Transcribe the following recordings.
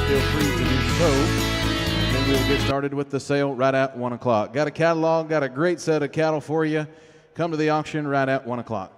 feel free to do so. And then we'll get started with the sale right at 1 o'clock. Got a catalog, got a great set of cattle for you. Come to the auction right at 1 o'clock.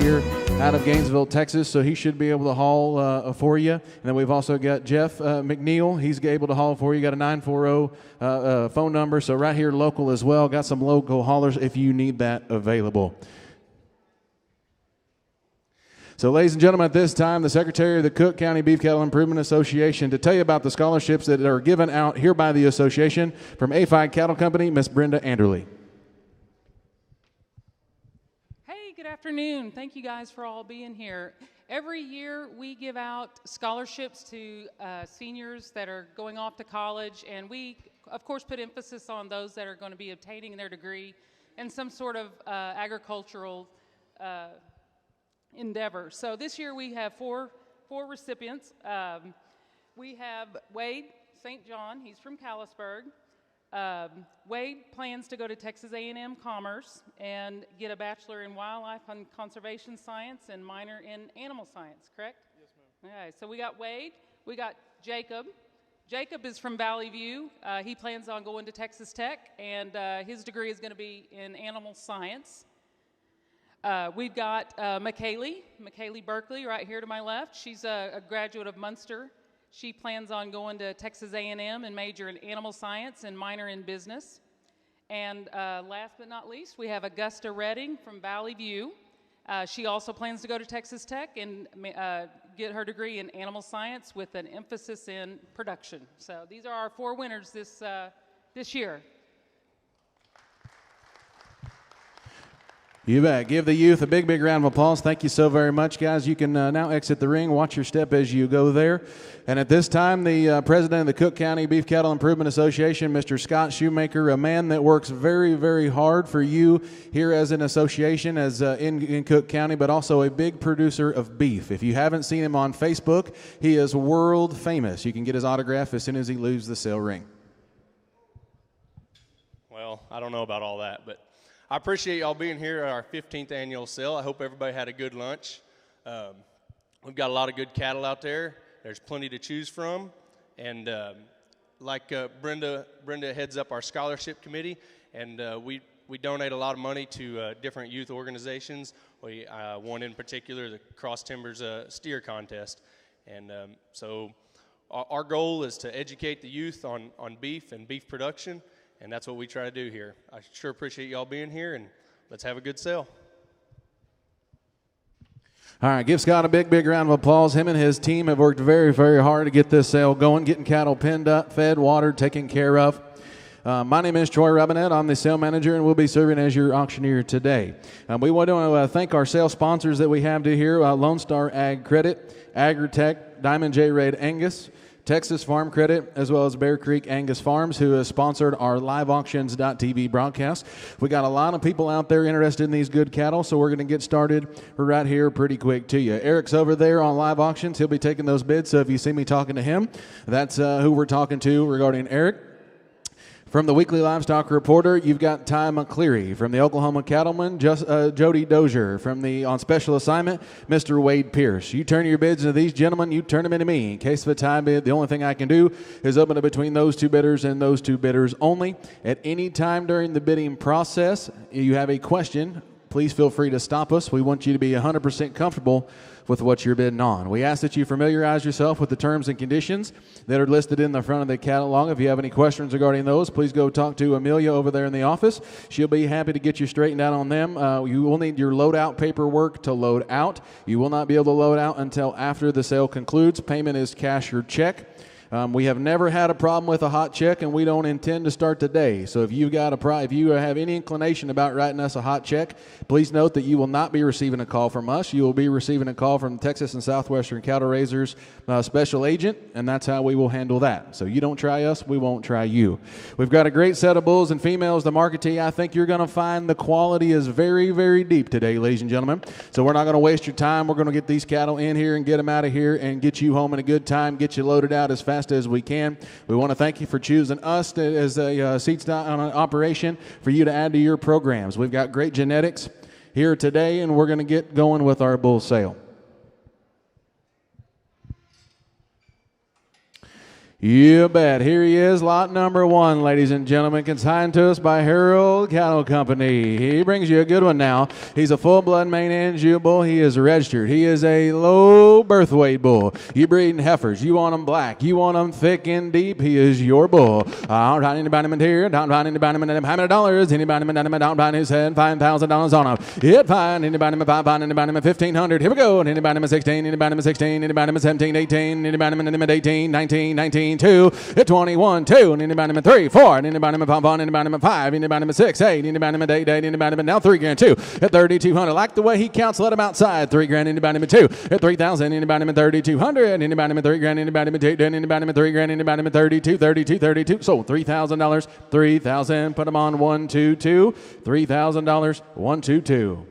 Shakespeare out of Gainesville, Texas, so he should be able to haul for you. And then we've also got Jeff McNeil. He's able to haul for you. Got a 940 phone number, so right here local as well. Got some local haulers if you need that available. So, ladies and gentlemen, at this time, the Secretary of the Cook County Beef Cattle Improvement Association to tell you about the scholarships that are given out here by the association from A5 Cattle Company, Miss Brenda Anderley. Hey, good afternoon. Thank you guys for all being here. Every year we give out scholarships to seniors that are going off to college, and we, of course, put emphasis on those that are going to be obtaining their degree in some sort of agricultural endeavor. So this year we have four recipients. We have Wade St. John. He's from Callisburg. Wade plans to go to Texas A&M Commerce and get a bachelor in wildlife and conservation science and minor in animal science, correct? Yes, ma'am. Okay, so we got Wade. We got Jacob. Jacob is from Valley View. He plans on going to Texas Tech, and his degree is going to be in animal science. We've got McKaylee Berkeley right here to my left. She's a graduate of Munster. She plans on going to Texas A&M and major in animal science and minor in business. And last but not least, we have Augusta Redding from Valley View. She also plans to go to Texas Tech and get her degree in animal science with an emphasis in production. So these are our four winners this year. You bet. Give the youth a big, big round of applause. Thank you so very much, guys. You can now exit the ring. Watch your step as you go there. And at this time, the president of the Cook County Beef Cattle Improvement Association, Mr. Scott Shoemaker, a man that works very, very hard for you here as an association as in Cook County, but also a big producer of beef. If you haven't seen him on Facebook, he is world famous. You can get his autograph as soon as he leaves the sale ring. Well, I don't know about all that, but I appreciate y'all being here at our 15th annual sale. I hope everybody had a good lunch. We've got a lot of good cattle out there. There's plenty to choose from. And like Brenda heads up our scholarship committee, and we donate a lot of money to different youth organizations. We one in particular, the Cross Timbers Steer Contest. And so our goal is to educate the youth on beef and beef production. And that's what we try to do here. I sure appreciate y'all being here, and let's have a good sale. All right, give Scott a big, big round of applause. Him and his team have worked very, very hard to get this sale going, getting cattle pinned up, fed, watered, taken care of. My name is Troy Robinette. I'm the sale manager, and we'll be serving as your auctioneer today. We want to thank our sale sponsors that we have to here, Lone Star Ag Credit, Agritech, Diamond J. Red Angus, Texas Farm Credit, as well as Bear Creek Angus Farms, who has sponsored our liveauctions.tv broadcast. We got a lot of people out there interested in these good cattle, so we're going to get started right here pretty quick to you. Eric's over there on live auctions. He'll be taking those bids, so if you see me talking to him, that's who we're talking to regarding Eric. From the Weekly Livestock Reporter, you've got Ty McCleary. From the Oklahoma Cattleman, Jody Dozier. From the on special assignment, Mr. Wade Pierce. You turn your bids into these gentlemen, you turn them into me. In case of a tie bid, the only thing I can do is open it between those two bidders and those two bidders only. At any time during the bidding process, you have a question, please feel free to stop us. We want you to be 100% comfortable with what you're bidding on. We ask that you familiarize yourself with the terms and conditions that are listed in the front of the catalog. If you have any questions regarding those, please go talk to Amelia over there in the office. She'll be happy to get you straightened out on them. You will need your load-out paperwork to load out. You will not be able to load out until after the sale concludes. Payment is cash or check. We have never had a problem with a hot check, and we don't intend to start today. So if you have any inclination about writing us a hot check, please note that you will not be receiving a call from us. You will be receiving a call from Texas and Southwestern Cattle Raisers special agent, and that's how we will handle that. So you don't try us, we won't try you. We've got a great set of bulls and females to market to you. I think you're going to find the quality is very, very deep today, ladies and gentlemen. So we're not going to waste your time. We're going to get these cattle in here and get them out of here and get you home in a good time, get you loaded out as fast as we can. We want to thank you for choosing us as a seats on an operation for you to add to your programs. We've got great genetics here today, and we're going to get going with our bull sale. You bet. Here he is, lot number 1, ladies and gentlemen, consigned to us by Harold Cattle Company. He brings you a good one now. He's a full-blood main and Jew bull. He is registered. He is a low birth weight bull. You breeding heifers. You want them black. You want them thick and deep. He is your bull. Don't find anybody in here. Don't find anybody in how many dollars? Anybody in don't find his head. $5,000 on him. Hit find anybody in 5 pound. Anybody in 1,500. Here we go. Anybody in 16. Anybody in 16. Anybody in 17, 18. Anybody in 18, 19, 19. 2 at 21, 2, and anybody 3, 4, and anybody 5, anybody 5, anybody 6, 8, anybody 8, anybody now 3 grand 2 at 3,200. Like the way he counts, let him outside. 3 grand, anybody 2 at 3,000, anybody 3,200, anybody 3 grand, anybody 2, anybody 3 grand, anybody 32, 32, 32. So $3,000, 3,000. Put them on 1, 2, 2. $3,000, 1, 2, 2.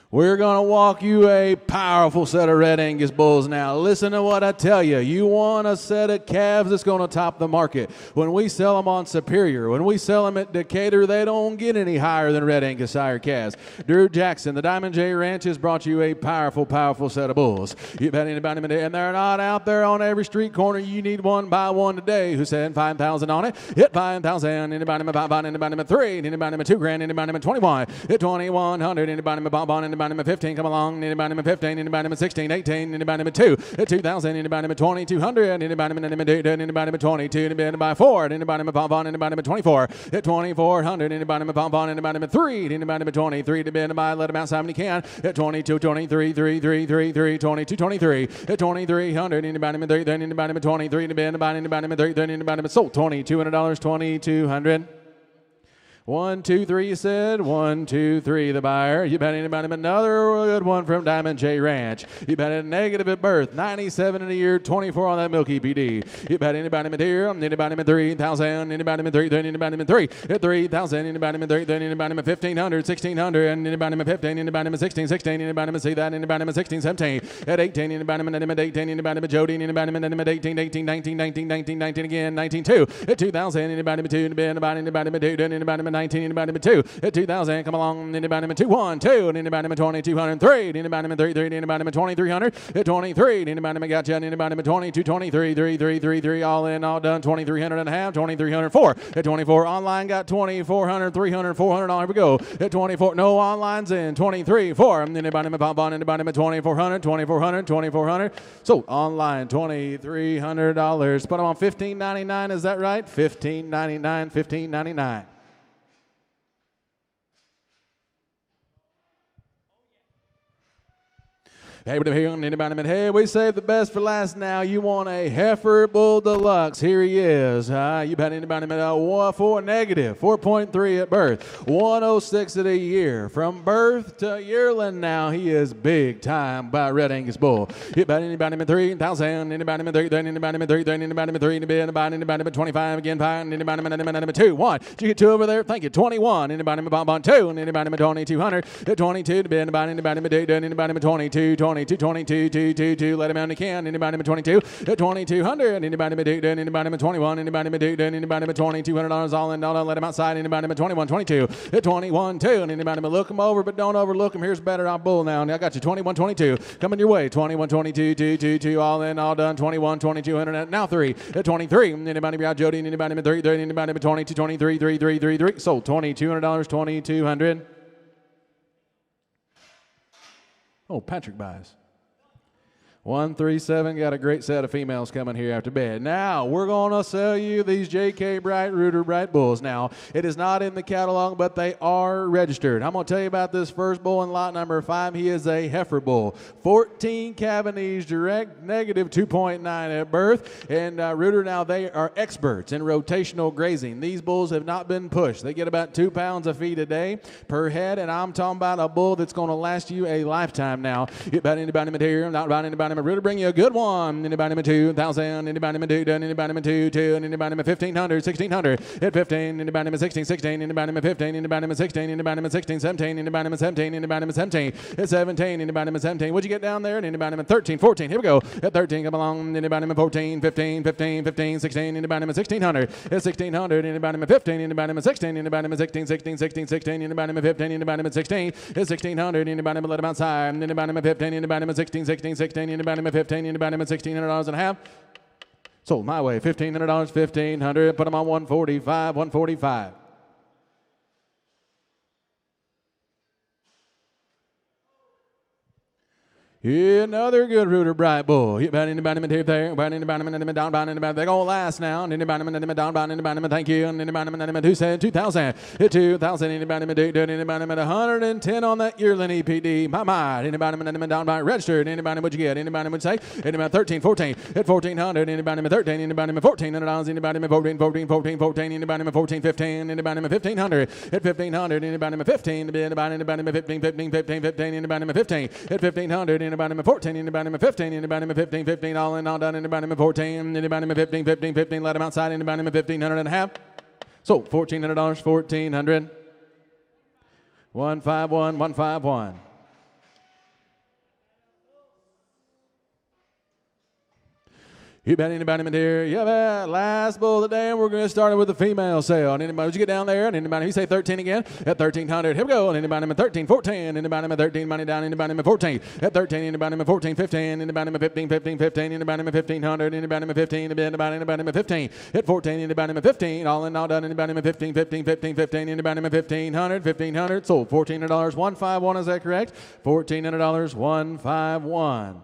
We're going to walk you a powerful set of Red Angus bulls now. Listen to what I tell you. You want a set of calves that's going to top the market. When we sell them on Superior, when we sell them at Decatur, they don't get any higher than Red Angus sire calves. Drew Jackson, the Diamond J Ranch, has brought you a powerful, powerful set of bulls. You bet anybody, and they're not out there on every street corner. You need one, buy one today. Who said 5,000 on it? Hit 5,000. Anybody 5, anybody 3, anybody 2 grand, anybody 21. Hit 2,100. Anybody 5 on, anybody 15, come along, anybody 15, anybody 16, 18, anybody 2, 2,000, anybody 2,200, anybody 22, anybody 4, anybody 5 on, anybody 24, 2,400, anybody 5 on, anybody 3, anybody 23, anybody let him outside when he can, 22, 23, 3, 3, 3, 3, 22, 23, 2,300, anybody 3, then anybody 23, anybody 3, then anybody sold $2,200, 2,200. 1, 2, 3, you said. 1, 2, 3, the buyer. You bet anybody another good one from Diamond J Ranch. You bet a negative at birth. 97 in a year, 24 on that milk EPD. You bet anybody here. Anybody 3,000. Anybody 3, then anybody 3. At 3,000. Anybody 3, then anybody 1,500. 1,600. And anybody 15. Anybody 16. 16. Anybody see that. Anybody 16. 17. At 18. Anybody 18. Anybody Jody. Anybody 18. 18. 19. 19. 19. 19 again. 19. 2. At 2,000. Anybody 2. Anybody 2. Then anybody 19, anybody 2 at 2,000, come along, anybody 2, 1, 2, and anybody 2,203, anybody 3, 3, anybody 2,300 at 23, anybody got you, anybody 22, 23, 3, 3, 3, 3, all in, all done, 2,300 and a half, 2,304 at 24, online got 2,400, 300, 400, here we go, at 24, no online's in, 23, 4, anybody 5 on, anybody 2,400, 2,400, 2,400, so online, $2,300, put them on $1,599, is that right? $1,599, $1,599. Hey, we saved the best for last now. You want a heifer bull deluxe. Here he is. You bet anybody 4 negative, 4.3 at birth, 106 at a year. From birth to yearling now, he is big time by Red Angus bull. You bet anybody 3,000, anybody 3, then anybody 3, then anybody 3, anybody 25 again, fine, anybody 2, 1. Did you get 2 over there? Thank you. 21, anybody on 2, and anybody 2,200, 22, anybody 22, 22, 2, 2, let him out when he can. Anybody 22, 2,200, anybody 2, anybody 21, anybody 2, anybody $2,200 all in, all let him outside. Anybody 21, 22, 21, 2, and anybody look him over, but don't overlook him. Here's better on bull now. I got you 21, 22 coming your way. 21, 22, 2, 2, all in, all done. 21, 2,200, now 3, 23. Anybody got Jody, anybody 3, anybody 22, 23, 3, 3, 3, 3. Sold $2,200, 2,200. Oh, Patrick buys. 137, got a great set of females coming here after bed. Now, we're going to sell you these J.K. Bright Rooter Bright bulls. Now, it is not in the catalog, but they are registered. I'm going to tell you about this first bull in lot number 5. He is a heifer bull. 14 Cavanese direct, negative 2.9 at birth. And Rooter, now, they are experts in rotational grazing. These bulls have not been pushed. They get about 2 pounds of feed a day per head, and I'm talking about a bull that's going to last you a lifetime now. About anybody material, not about anybody Rooter, bring you a good one. Anybody 2,000, anybody 2, anybody 2, 2, and anybody 1,500, 1,600 at 15, anybody 16, 16, anybody 15, anybody 16, anybody 16, 17, anybody 17, anybody 17 at 17, anybody 17. What'd you get down there? And anybody 13, 14. Here we go. At 13, come along. Anybody 14, 15, 15, 15, 16, anybody 1,600 at 1,600, anybody 15, anybody 16, anybody 16, 16, 16, 16, anybody 15, anybody 16 at 1,600, anybody let them outside, anybody 15, anybody 16, 16, 16, anybody anybody with 15, anybody with $1,600 and a half. Sold my way, $1,500, $1,500. Put them on 145, 145. Another good rooter, bright bull. Anybody there? Anybody down, anybody. They're gonna last now. Anybody down, thank you. Anybody who said 2,000? 2,000. Anybody 110 on that yearling EPD. My. Anybody down by registered? Anybody what you get? Anybody would say? Anybody 13, 14. At 1,400. Anybody 13? Anybody $1,400? Anybody 14. Anybody 14, 15. Anybody 1,500. At 1,500. Anybody 15. Anybody 15. Anybody 15. At 1,500. Anybody 14, anybody 15, anybody 15, 15, all in, all done, anybody 14, anybody 15, 15, 15, let them outside, anybody 1,500 and a half. So $1,400, 1,400. 151, 151. You bet anybody in here? Yeah, man. Last bull of the day, and we're going to start it with the female sale. And anybody, would you get down there? And anybody, you say 13 again? At 1,300. Here we go. And anybody 13, 14. Anybody 13, money down. Anybody 14. At 13, anybody 14, 15. Anybody 15, 15, 15. Anybody 1,500. Anybody 15. Anybody 15. At 14, anybody 15. All in, all done. Anybody 15, 15, 15, 15. Anybody 1,500. 1,500. Sold $1,400. 151. Is that correct? $1,400. 151.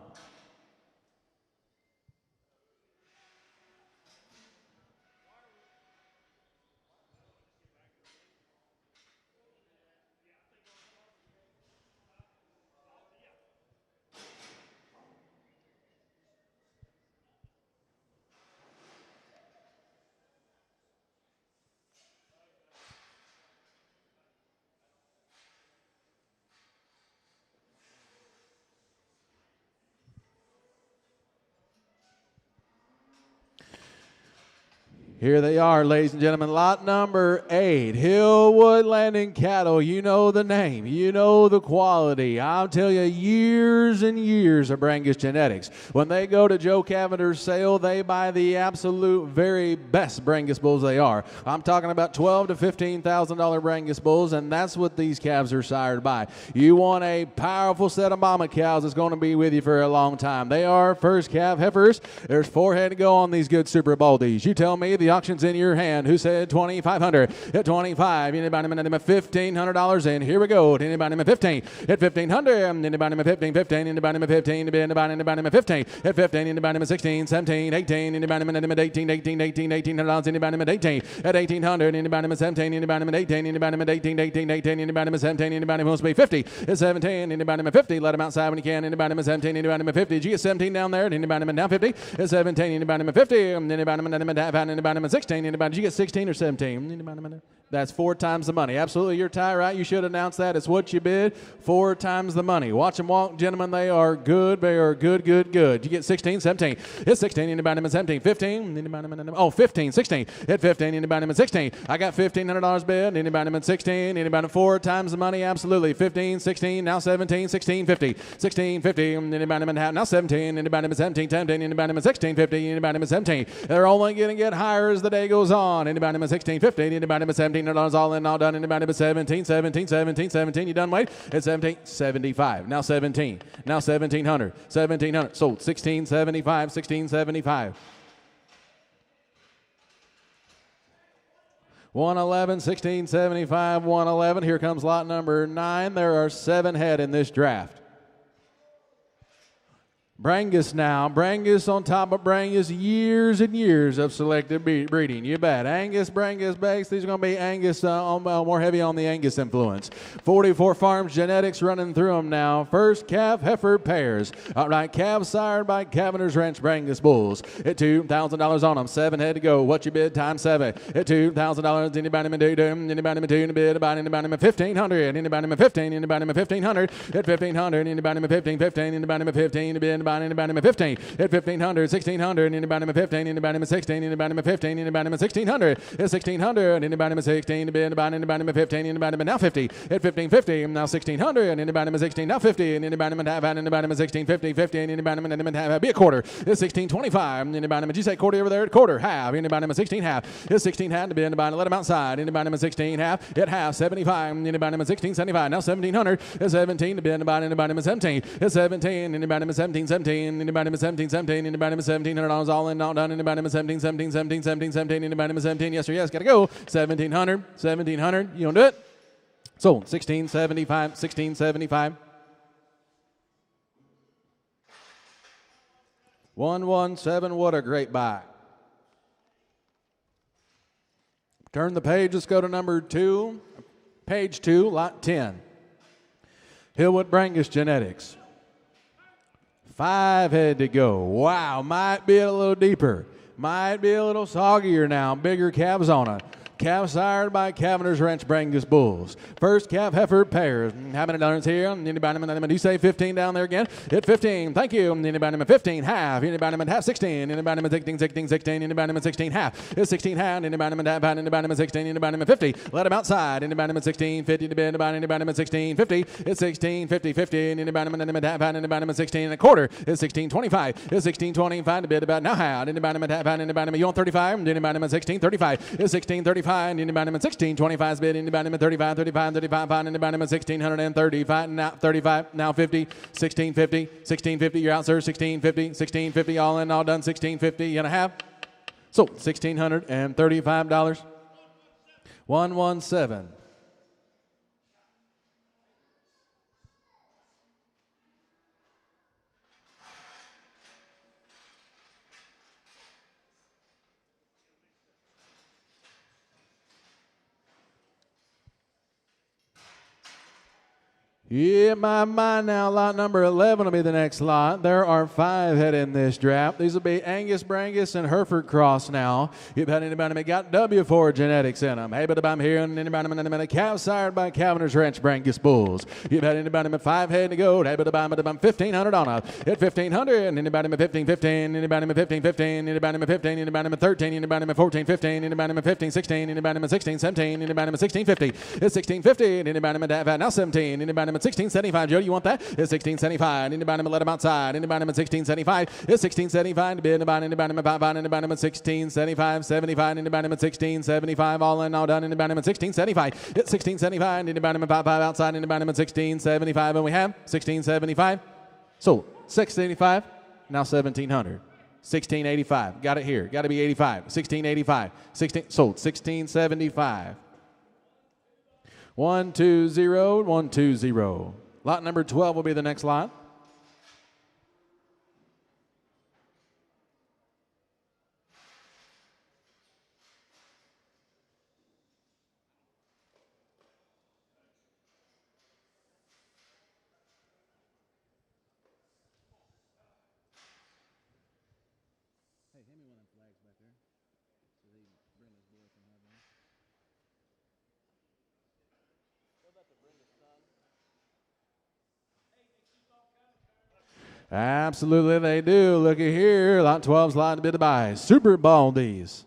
Here they are, ladies and gentlemen. Lot number 8, Hillwood Landing Cattle. You know the name. You know the quality. I'll tell you, years and years of Brangus genetics. When they go to Joe Cavender's sale, they buy the absolute very best Brangus bulls they are. I'm talking about $12,000 to $15,000 Brangus bulls, and that's what these calves are sired by. You want a powerful set of mama cows that's going to be with you for a long time. They are first calf heifers. There's 4 head to go on these good Super Baldies. You tell me, the auction's in your hand. Who said 2,500? At 25. Anybody $1,500 in? Here we go. Anybody 15? At 1,500. Anybody 15, 15. Anybody 15? Anybody 15? At 15. Anybody 16, 17, 18. Anybody 18, 18, 18, $1,800. Anybody 18? At 1,800. Anybody 17? Anybody 18? Anybody 18, 18, 18. Anybody 17? Anybody wants to be 50? At 17. Anybody 50? Let them outside when you can. Anybody 17? Anybody 50? Did you get 17 down there? Anybody down 50? At 17. Anybody 50? Anybody 16. Anybody? Did you get 16 or 17? Anybody? That's 4 times the money. Absolutely, you're tied right. You should announce that. It's what you bid. 4 times the money. Watch them walk, gentlemen. They are good. They are good, good, good. You get 16, 17. It's 16. Anybody 17? 15. Anybody? Oh, 15, 16. At 15. Anybody 16? I got $1,500 bid. Anybody 16? Anybody 4 times the money? Absolutely. 15, 16. Now 17, 16, 50. 16, 50. Anybody now 17. Anybody 17, 17. Anybody 16, 50. Anybody 17. They're only going to get higher as the day goes on. Anybody 16, 15. Anybody $17 all in, all done. Anybody but 17, 17, 17, 17. You done, Wade? It's 17, 75. Now 17. Now 1,700. 1,700. Sold 1675. 1675. 111, 1675, 111. Here comes lot number 9. There are 7 head in this draft. Brangus now. Brangus on top of Brangus. Years and years of selective breeding. You bet. Angus, Brangus, Bakes. These are going to be Angus, more heavy on the Angus influence. 44 Farms genetics running through them now. First calf heifer pairs. All right, calves sired by Cavender's Ranch Brangus bulls. At $2,000 on them. 7 head to go. What you bid times 7. At $2,000. Anybody do? Anybody do? Anybody 1,500. Anybody 15. Anybody 1,500. At 1,500. Anybody 15. 15. Anybody 15. Anybody 15. At 1,500, 1,600. Anybody 15. Anybody 16. Anybody 15. Anybody 1,600. At 1,600. Anybody 16. Anybody 15. Anybody now 50. At 1,550. Now 1,600. Anybody 16. Now 50. And anybody have anybody 16. 50. 50. And anybody have be a quarter. At 1,625. Anybody did you say quarter over there? Quarter half. Anybody 16 half. At 16 half to be anybody let them outside. Anybody 16 half. At half 75. Anybody 16 75. Now 1,700. At 17 to be anybody 17. At 17. Anybody 17. 17, anybody with 17, 17, anybody with $1,700 all in, all done, anybody with 17, 17, 17, 17, 17, anybody with 17, yes or yes, gotta go, 1,700, 1,700, you don't do it? Sold, 1675, 1675. 117, what a great buy. Turn the page, let's go to number 2, page 2, lot 10. Hillwood Brangus Genetics. 5 head to go. Wow, might be a little deeper. Might be a little soggier now. Bigger calves on it. Calf sired by Cavender's Ranch Brangus Bulls. First calf heifer pairs. How many dollars here? Anybody do you say 15 down there again? Hit 15. Thank you. Anybody with 15 half. Anybody with half 16. Anybody with 16, 16, 16. Anybody with 16 half. It's 16 half. Anybody with half. Anybody with 16. Anybody with 50. Let them outside. Anybody with 16 50 to bid. Anybody with 16 50. It's 16 50 50. Anybody with half. Anybody with 16 and a quarter. It's 16 25. It's 16 25 to bid about now how. Anybody with half. Anybody with you on 35. Anybody with 16 35. It's 16 35. Anybody with 16, 25 bid, anybody with 35, 35, 35, fine, anybody with 1,635, now 35, now 50, 1650, 1650, you're out, sir, 1650, 1650, all in, all done, 1650 and a half. So, $1,635. 117. Yeah, my now, lot number 11 will be the next lot. There are 5 head in this draft. These will be Angus Brangus and Hereford Cross now. You've had anybody that got W4 genetics in them. Hey, but I'm here, and anybody with calf sired by Cavender's Ranch Brangus Bulls. You've had anybody with 5 head to go. Hey, but I'm 1,500 on up. Hit 1,500, and anybody with 15, 15, anybody with 15, 15, anybody with 15, anybody with 13, anybody with 14, 15, anybody with 15, 16, anybody with 16, 17, anybody with 16, 50. It's 1650, and anybody with that, now 17, anybody with 1675, Joe, you want that? It's 1675. Anybody let him outside. Anybody with 1675. It's 1675 to bid. Anybody with 5, anybody with 1675, 75. Anybody with 1675, all in, all done. Anybody with 1675. It's 1675. Anybody with 5 outside. Anybody with 1675, and we have 1675. So 685. Now 1700. 1685. Got it here. Got to be 85. 1685. 16 sold. 1675. 120, 120. Lot number 12 will be the next lot. Hey, hand me one of them flags back there so they bring this boy from heaven. Absolutely they do. Looky here. Lot 12's lot to bid to buy. Super Baldies.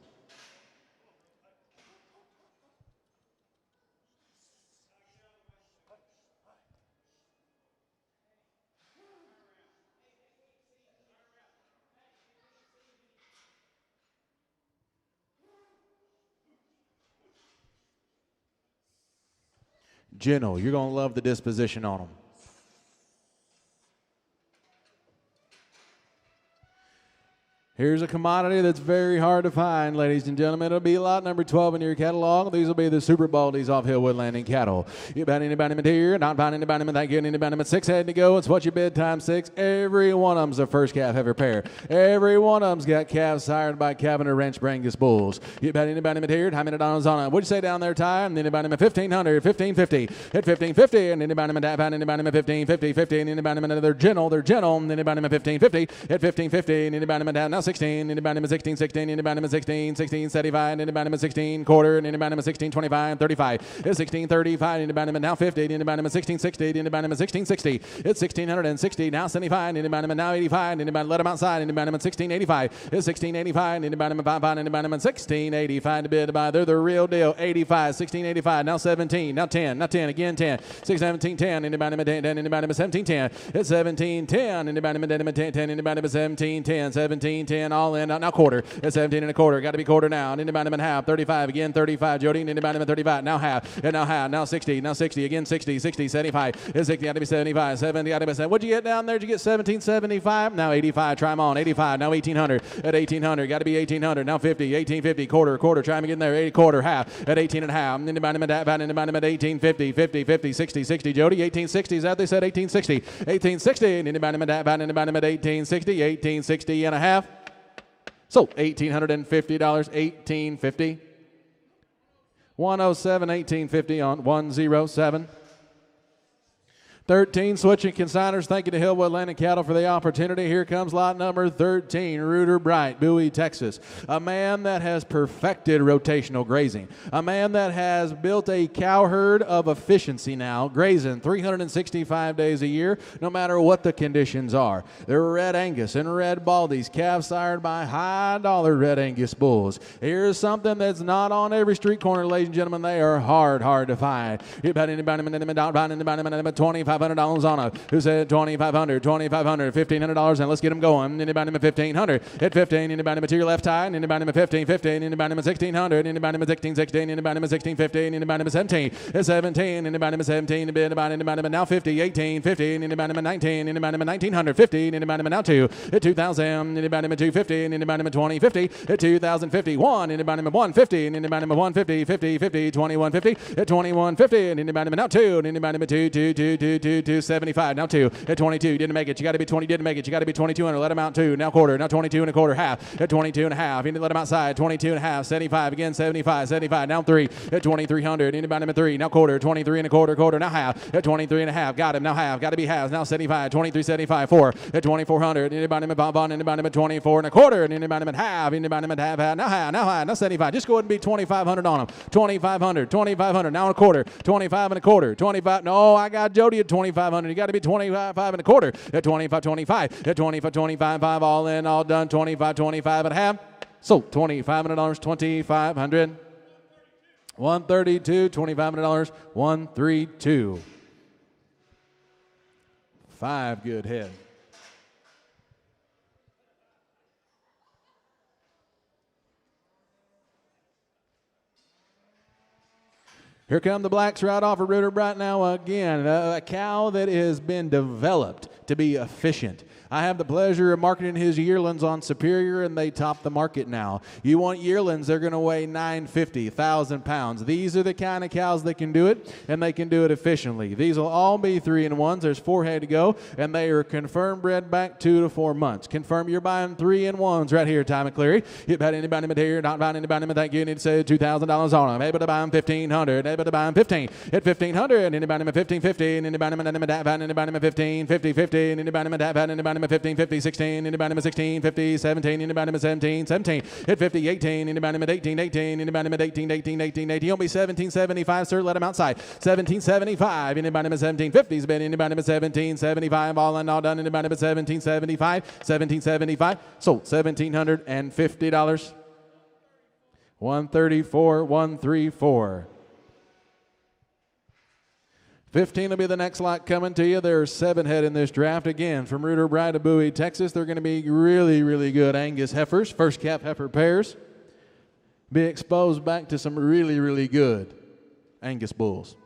Gentle. You're going to love the disposition on them. Here's a commodity that's very hard to find, ladies and gentlemen. It'll be lot number 12 in your catalog. These will be the Super Baldies off Hillwood Landing cattle. You bet anybody in here, not find anybody in that good, anybody with 6 head to go. It's what you bid times 6. Every one of them's a first calf heifer pair. Every one of them's got calves sired by Cavender Ranch Brangus Bulls. You bet anybody in here, how many dollars on it? What'd you say down there, Ty? And anybody with 1,500, 1,550. Hit 1,550, and anybody with that, anybody with 1,550, 50, and anybody with they're gentle, and anybody with 1,550. Hit 1,550, and anybody with that, now 16, anybody with 16, 16, anybody with 16, 16, 75, anybody with 16, quarter, and anybody with 16, 25, 35. It's 16, 35, anybody with now 50, anybody with 16, 60, anybody with 16, 60. It's 1,660, now 75, anybody with now 85, anybody let them outside, anybody with 16, 85. It's 16, 85, anybody with 5, anybody with 16, 85 to bid to buy. They're the real deal, 85, 16, 85, now 17, now 10, now 10, again 10, 6, 17, 10, anybody with 10, anybody with 17, 10. It's 17, 10, anybody with 10, 10, anybody with 17, 10, 17, 10. 10, all in. Now quarter. At 17 and a quarter. Got to be quarter now. Anybody in half. 35 again. 35. Jody. Anybody in 35. Now half. And now half. Now 60. Now 60 again. 60. 60. 75. 60. Got to be 75. 70. Got to be 70. What'd you get down there? Did you get 1775? Now 85. Try them on. 85. Now 1800. At 1800. Got to be 1800. Now 50. 1850. Quarter. Try them again there. 80 quarter. Half. At 18 and a half. Anybody in that. Anybody in 1850. 50. 50. 60. 60. Jody. 1860. Is that they said 1860. 1860. Anybody in that. Anybody in 1860. 1860 and a half. So $1,850. 1850. 107. 1850 on 107. 13, switching consigners. Thank you to Hillwood Land and Cattle for the opportunity. Here comes lot number 13, Rudy Bright, Bowie, Texas. A man that has perfected rotational grazing. A man that has built a cow herd of efficiency now, grazing 365 days a year, no matter what the conditions are. They're red Angus and red Baldies, calves sired by high-dollar red Angus bulls. Here's something that's not on every street corner, ladies and gentlemen. They are hard to find. Anybody, $2,500 on it. Who said $2,500, $1,500, and let's get them going. Anybody in 1,500 at 15. Anybody to your left eye. Anybody in 15. Anybody in 1,600. Anybody in 16. Anybody in 16. Anybody in 17. At 17. Anybody in 17. Anybody in now 50. 18. 15. Anybody in 19. Anybody in 1,900. 15. Anybody in now 2 at 2,000. Anybody in 250. Anybody in 2050 at 2,051. Anybody in 150. Anybody in 150. 50. 50. 2150 at 2150. And anybody in now 2. And anybody in 275. Now 2 at 22. Didn't make it. You got to be 20. Didn't make it. You got to be 2200. Let him out 2. Now quarter. Now 22 and a quarter. Half at 22 and a half. You need to let him outside. 22 and a half. 75 again. 75. 75. Now 3 at 2300. Anybody in 3. Now quarter. 23 and a quarter. Quarter. Now half at 23 and a half. Got him. Now half. Got to be halves. Now 75. 23. 75. 4 at 2400. Anybody in Bon. Anybody in 24 and a quarter. And anybody in half. Anybody in half. Now half. Now high. Now 75. Just go ahead and be 2,500 on him. 2,500. 2,500. Now and a quarter. 25 and a quarter. 25. No, I got Jody at 2,500. You got to be 25 and a quarter at 25 25 at 25 25 5 all in, all done. 25 25 and a half. So $2,500. 2,500. 132. $2,500. 132. 5 good head. Here come the blacks right off of Rudy Bright now again. A cow that has been developed to be efficient. I have the pleasure of marketing his yearlings on Superior, and they top the market now. You want yearlings, they're going to weigh 950, 1,000 pounds. These are the kind of cows that can do it, and they can do it efficiently. These will all be 3-in-1s. There's 4 head to go, and they are confirmed bred back 2 to 4 months. Confirm you're buying 3-in-1s right here, Ty McCleary. You've had anybody here, not buying anybody, thank you. You need to say $2,000 on them. Able to buy them 1,500. Able to buy them 15 at 1,500. Anybody in 1550. Anybody in 1550. 50. Anybody in 15, 50, 16, anybody in 16, 50, 17, anybody in 17, 17, hit 50, 18, anybody in 18, 18, anybody in 18, 18, 18, 18, you'll be 1775, sir, let him outside, 1775, anybody in 1750s, been anybody in 1775, all in, all done, anybody in 1775, 1775, sold $1,750, 134, 134. 15 will be the next lot coming to you. There are 7 head in this draft. Again, from Rudy Bright to Bowie, Texas. They're going to be really, really good Angus heifers. First calf heifer pairs. Be exposed back to some really, really good Angus bulls.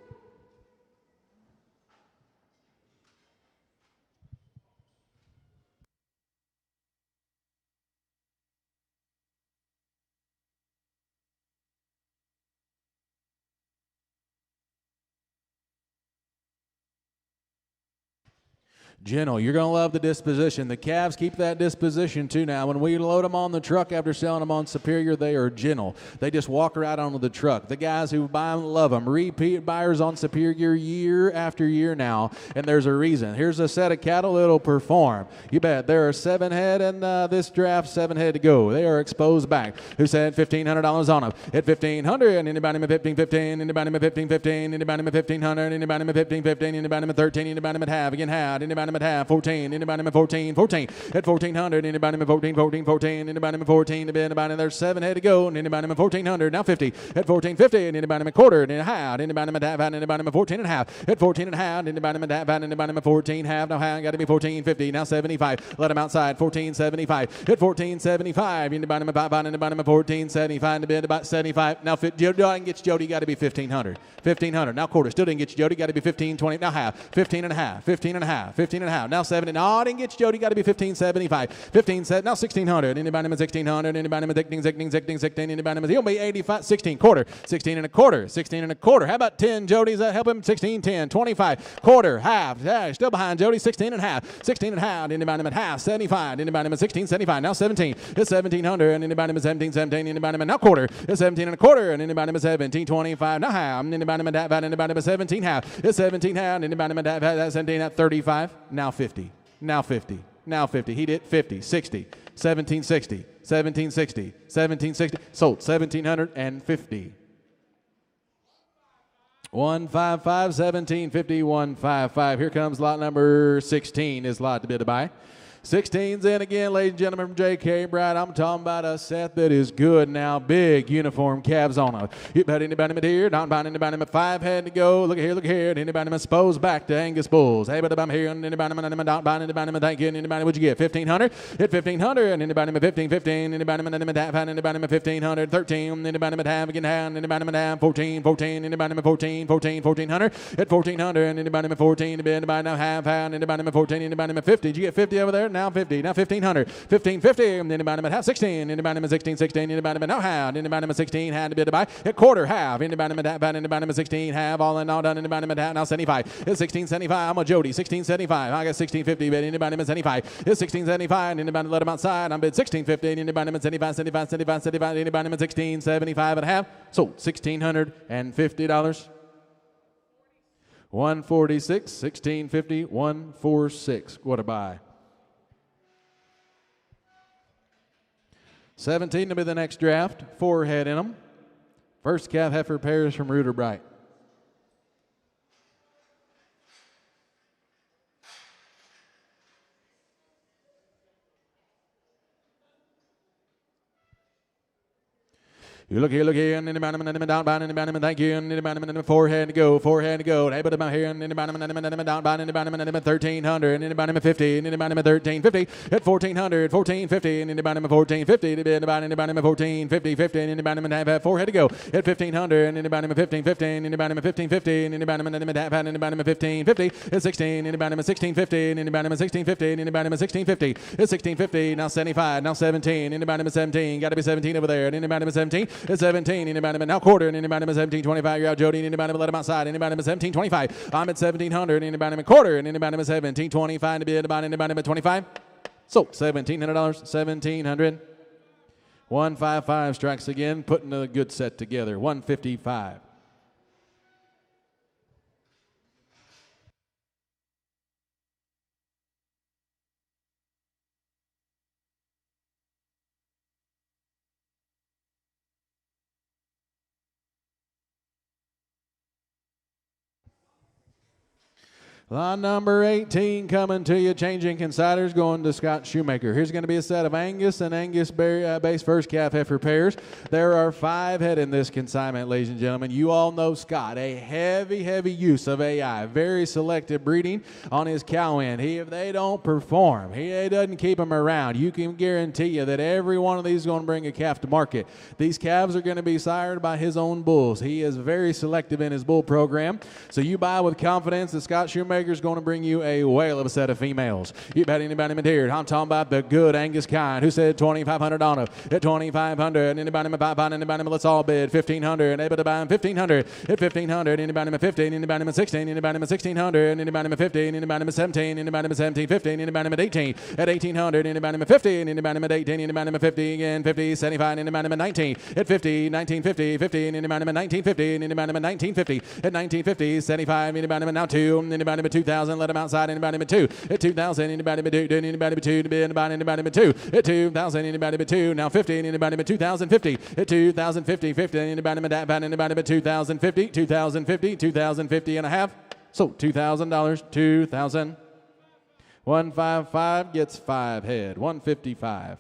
Gentle. You're going to love the disposition. The calves keep that disposition too now. When we load them on the truck after selling them on Superior, they are gentle. They just walk right onto the truck. The guys who buy them love them. Repeat buyers on Superior year after year now, and there's a reason. Here's a set of cattle that'll perform. You bet. There are 7 head in this draft, 7 head to go. They are exposed back. Who said $1,500 on them? At 1,500, anybody in 1515, anybody in 1515, anybody in 1,500, anybody in 1515, anybody in 13, anybody in half, again half, anybody anybody at half, 14, anybody at 14, 14, at 1400, anybody at 14, 14, 14, anybody at 14, anybody there's 7 head to go, and anybody at 1400, now 50, at 1450, and anybody at quarter, and a half, anybody at half, anybody at 14 and a half, at 14 and a half, anybody at half, anybody at 14 half, now half, got to be 1450, now 75, let him outside, 1475, at 1475, anybody at 5, anybody at 1475, to bid about 75, now Jody, I can get you, Jody, got to be 1500, 1500, now quarter, still didn't get you, Jody, got to be 1520, now half, 15 and a half, 15 and a half, 15 and a half, now 70, no, I didn't get you, Jody, got to be 1575, 15 set, now 1600, anybody at 1600, anybody at 16, anybody at he'll be 85, 16 quarter, 16 and a quarter, 16 and a quarter, how about 10, Jody, does that help him, 16, 10, 25, quarter, half, yeah, still behind Jody, 16 and a half, 16 and a half, anybody at half, 75, anybody at 16, 75, now 17, it's 1700, and anybody at 17, 17, anybody at now quarter, it's 17 and a quarter, and anybody at 17, 25, now half, anybody at that, anybody at 17 half, it's 17 half, and anybody at that, 17 at 35, now 50, now 50, now 50, he did 50, 60, 1760, 1760, 1760, sold 1750. 155, 1750, 155. Here comes lot number 16 is lot to bid to buy. 16's in again, ladies and gentlemen, from J.K. Bride. I'm talking about a set that is good now. Big uniform calves on it. You bet anybody but here, not buying anybody but 5 head to go. Look at here, and anybody but suppose back to Angus Bulls. Hey, but I'm here, and anybody but not buying anybody but thank you, and anybody would you get? 1500? Hit 1500, and anybody but 1515, anybody but anybody but 1500, 13, anybody but half again, half, anybody but half, 14, 14, anybody but 14, 14, 1400, hit 1400, and anybody but 14, anybody now half, half, anybody but 14, anybody but 50. Did you get 50 over there? Now 50, now 1500, 1550, and anybody about half 16, anybody about 16, 16, anybody about now half, anybody about 16 had to bid to buy, at quarter half, anybody about anybody about 16 half, all in all done, anybody about half, now 75, it's 1675, I'm a Jody, 1675, I got 1650, but anybody about 75, it's 1675, and anybody let him outside, I'm bid 1650, and anybody about 75, 75, 75, 75, anybody about 1675 and a half, so $1,650. 146, 1650, 146. What a buy. 17 to be the next draft. 4 head in them. First calf heifer pairs from Ruder Bright. You look here, and anybody down by anybody, thank you, and anybody 4 head to go, 4 head to go. Hey, but about here, and anybody down by anybody 1300, and anybody 50, and anybody 1350, at 1400, 1450, and anybody 1450, to be about anybody 1450, 50, and anybody have 4 head to go, at 1500, and anybody 1550, and anybody 1550, and anybody have anybody 1550, at 16, anybody 1650, and anybody 1650, and anybody 1650, at 1650, now 75, now 17, anybody 17, got to be 17 over there, and anybody 17. It's 17, anybody but now quarter, and anybody but 1725, you're out Jody, and anybody but let him outside, anybody but 1725, I'm at 1700, anybody but quarter, and anybody but 1725 to bid about anybody but 25, so $1,700, 1700, 155 strikes again, putting a good set together, 155. Line number 18 coming to you, changing consigners, going to Scott Shoemaker. Here's going to be a set of Angus and Angus base first calf heifer pairs. There are 5 head in this consignment, ladies and gentlemen. You all know Scott, a heavy use of AI, very selective breeding on his cow end. If they don't perform, he doesn't keep them around. You can guarantee you that every one of these is going to bring a calf to market. These calves are going to be sired by his own bulls. He is very selective in his bull program. So you buy with confidence that Scott Shoemaker is going to bring you a whale of a set of females. You bet anybody in here. I'm talking about the good Angus kind. Who said 2,500 on it? At 2,500. Anybody buying anybody? Let's all bid 1,500. Able to buy 1,500. At 1,500. Anybody 15? Anybody 16? Anybody 1,600? Anybody 15? Anybody 17? Anybody 17? 15? Anybody 18? At 1,800. Anybody 50? Anybody 18? Anybody 50 again? 50, 75. Anybody 19? At 50, 1950, 50. Anybody 1950? Anybody 1950? At 1950, 75. Anybody now 2? Anybody 2,000, let them outside, anybody but 2. At 2,000, anybody but 2, anybody but 2, to bid about anybody but 2. At 2,000, anybody but 2, now 50, anybody but 2,050. At 2,050, 50, anybody but that, anybody but 2,050, 2,050, 2,050 and a half. So $2,000, 2,000. 155 gets 5 head. 155.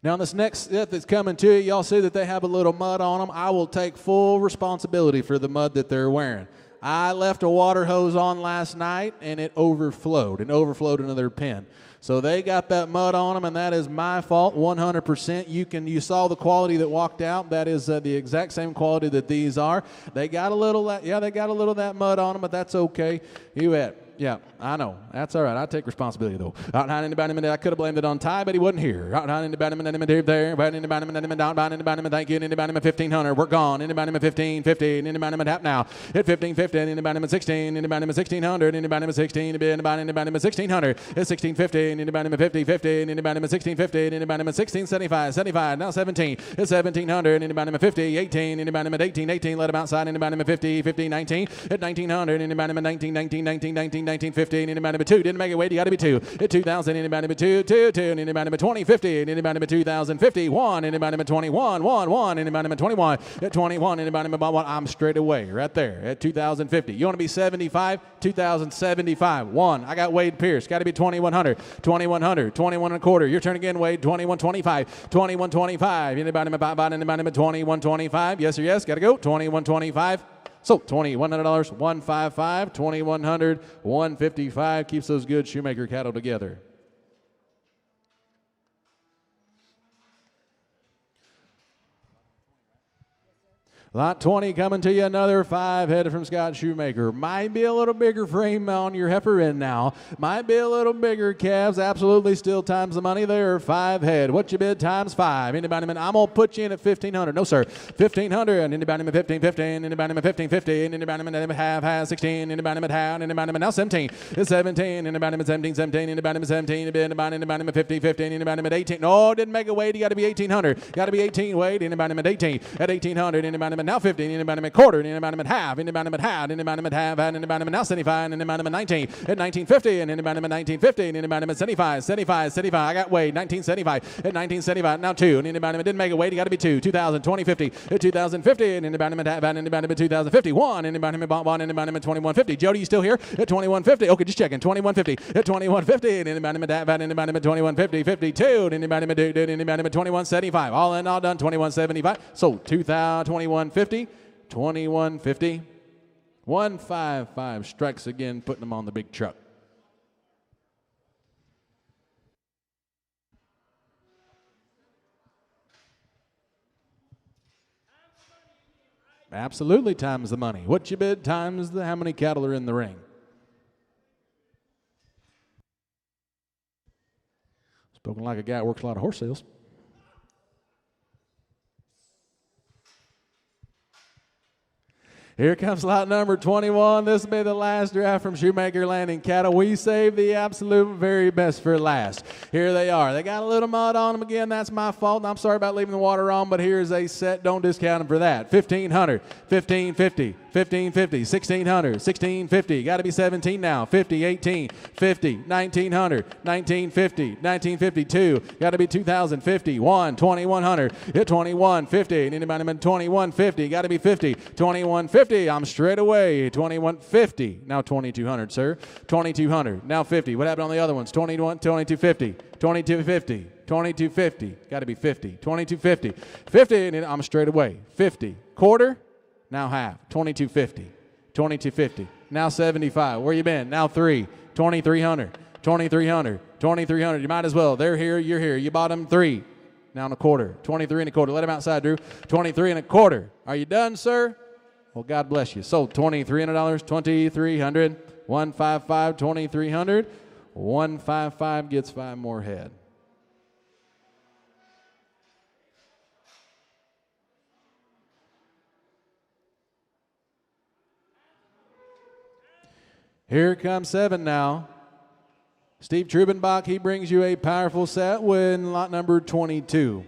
Now, this next set that's coming to you, y'all see that they have a little mud on them. I will take full responsibility for the mud that they're wearing. I left a water hose on last night, and it overflowed into their pen. So they got that mud on them, and that is my fault 100%. You saw the quality that walked out. That is the exact same quality that these are. They got a little of that mud on them, but that's okay. You bet. Yeah, I know. That's all right. I take responsibility, though. I could have blamed it on Ty, but he wasn't here. Thank you. Anybody 1,500. We're gone. Anybody 1,550. Anybody tap now. Hit 1,550. Anybody 16. Anybody 1,600. Anybody 16. Anybody 1,600. It's 1,650. Anybody 50. Anybody 1,650. Anybody 1,675. 75. Now 17. It's 1,700. Anybody 50. 18. Anybody 18. Let him outside. Anybody 50. 19. At 1,900. Anybody 19. 1950, anybody but 2, didn't make it, wait, you got to be 2. At 2,000, anybody but 2, and anybody but 2050, and anybody but 2,050, 1, anybody but 21, 1, anybody but 21, at 21, anybody but 1, I'm straight away, right there, at 2,050. You want to be 75, 2,075, 1, I got Wade Pierce, got to be 2,100, 21 and a quarter, your turn again, Wade, 2125, 2125, anybody but 2125, yes or yes, got to go, 2125. So $2,100, 155, 2,100, 155 keeps those good Shoemaker cattle together. Lot 20 coming to you, another 5 headed from Scott Shoemaker. Might be a little bigger frame on your heifer in now. Might be a little bigger calves. Absolutely still times the money there. 5 head. What you bid times 5. Anybody, I'm going to put you in at 1,500. No, sir. 1,500. Anybody, 15. Anybody, 15. Anybody, half, 16. Anybody, half. Anybody, now 17. It's 17. Anybody, 17. Anybody, 17. Anybody, 50. Anybody, 18. No, didn't make a weight. You got to be 1,800. Got to be 18 weight. Anybody, 18. At 1,800. Anybody, now 50, anybody at quarter, anybody at half, anybody at half, anybody at half, and anybody now 75, and anybody at 19, at 1950, and anybody at 1950, and anybody at 75, I got Wade, 1975, at 1975, now 2, and anybody didn't make a weight, you got to be 2, 2,000, 2050, at 2,050, and anybody at half, and anybody at 2,051, anybody at 1, anybody at 2,150, Jody, you still here? At 2,150, okay, just checking, 2,150, at 2,150, and anybody at half, and anybody at 2,150, 52, and anybody at 2,175, all in all done, 2,175, so 2,150, 2,150, 155 strikes again, putting them on the big truck. Absolutely times the money. What you bid times how many cattle are in the ring. Spoken like a guy who works a lot of horse sales. Here comes lot number 21. This will be the last draft from Shoemaker Landing Cattle. We save the absolute very best for last. Here they are. They got a little mud on them again. That's my fault. I'm sorry about leaving the water on, but here's a set. Don't discount them for that. 1,500, 1,550, 1,550, 1,600, 1,650. Got to be 17 now. 50, 18, 50, 1,900, 1,950, 1,952. Got to be 2,050. 1, 2,100. Hit 2,150. Anybody been 2,150? Got to be 50. 2,150. I'm straight away. 2,150. Now 2,200, sir. 2,200. Now 50. What happened on the other ones? 2,250. 2,250. 2,250. Got to be 50. 2,250. 50. And I'm straight away. 50. Quarter. Now half. 2,250. 2,250. Now 75. Where you been? Now 3. 2,300. 2,300. 2,300. You might as well. They're here. You're here. You bought them 3. Now and a quarter. 23 and a quarter. Let him outside, Drew. 23 and a quarter. Are you done, sir? Well, God bless you. Sold $2,300. 2,300. 155. 2,300. 155 gets 5 more head. Here comes 7 now. Steve Trubenbach, he brings you a powerful set with lot number 22.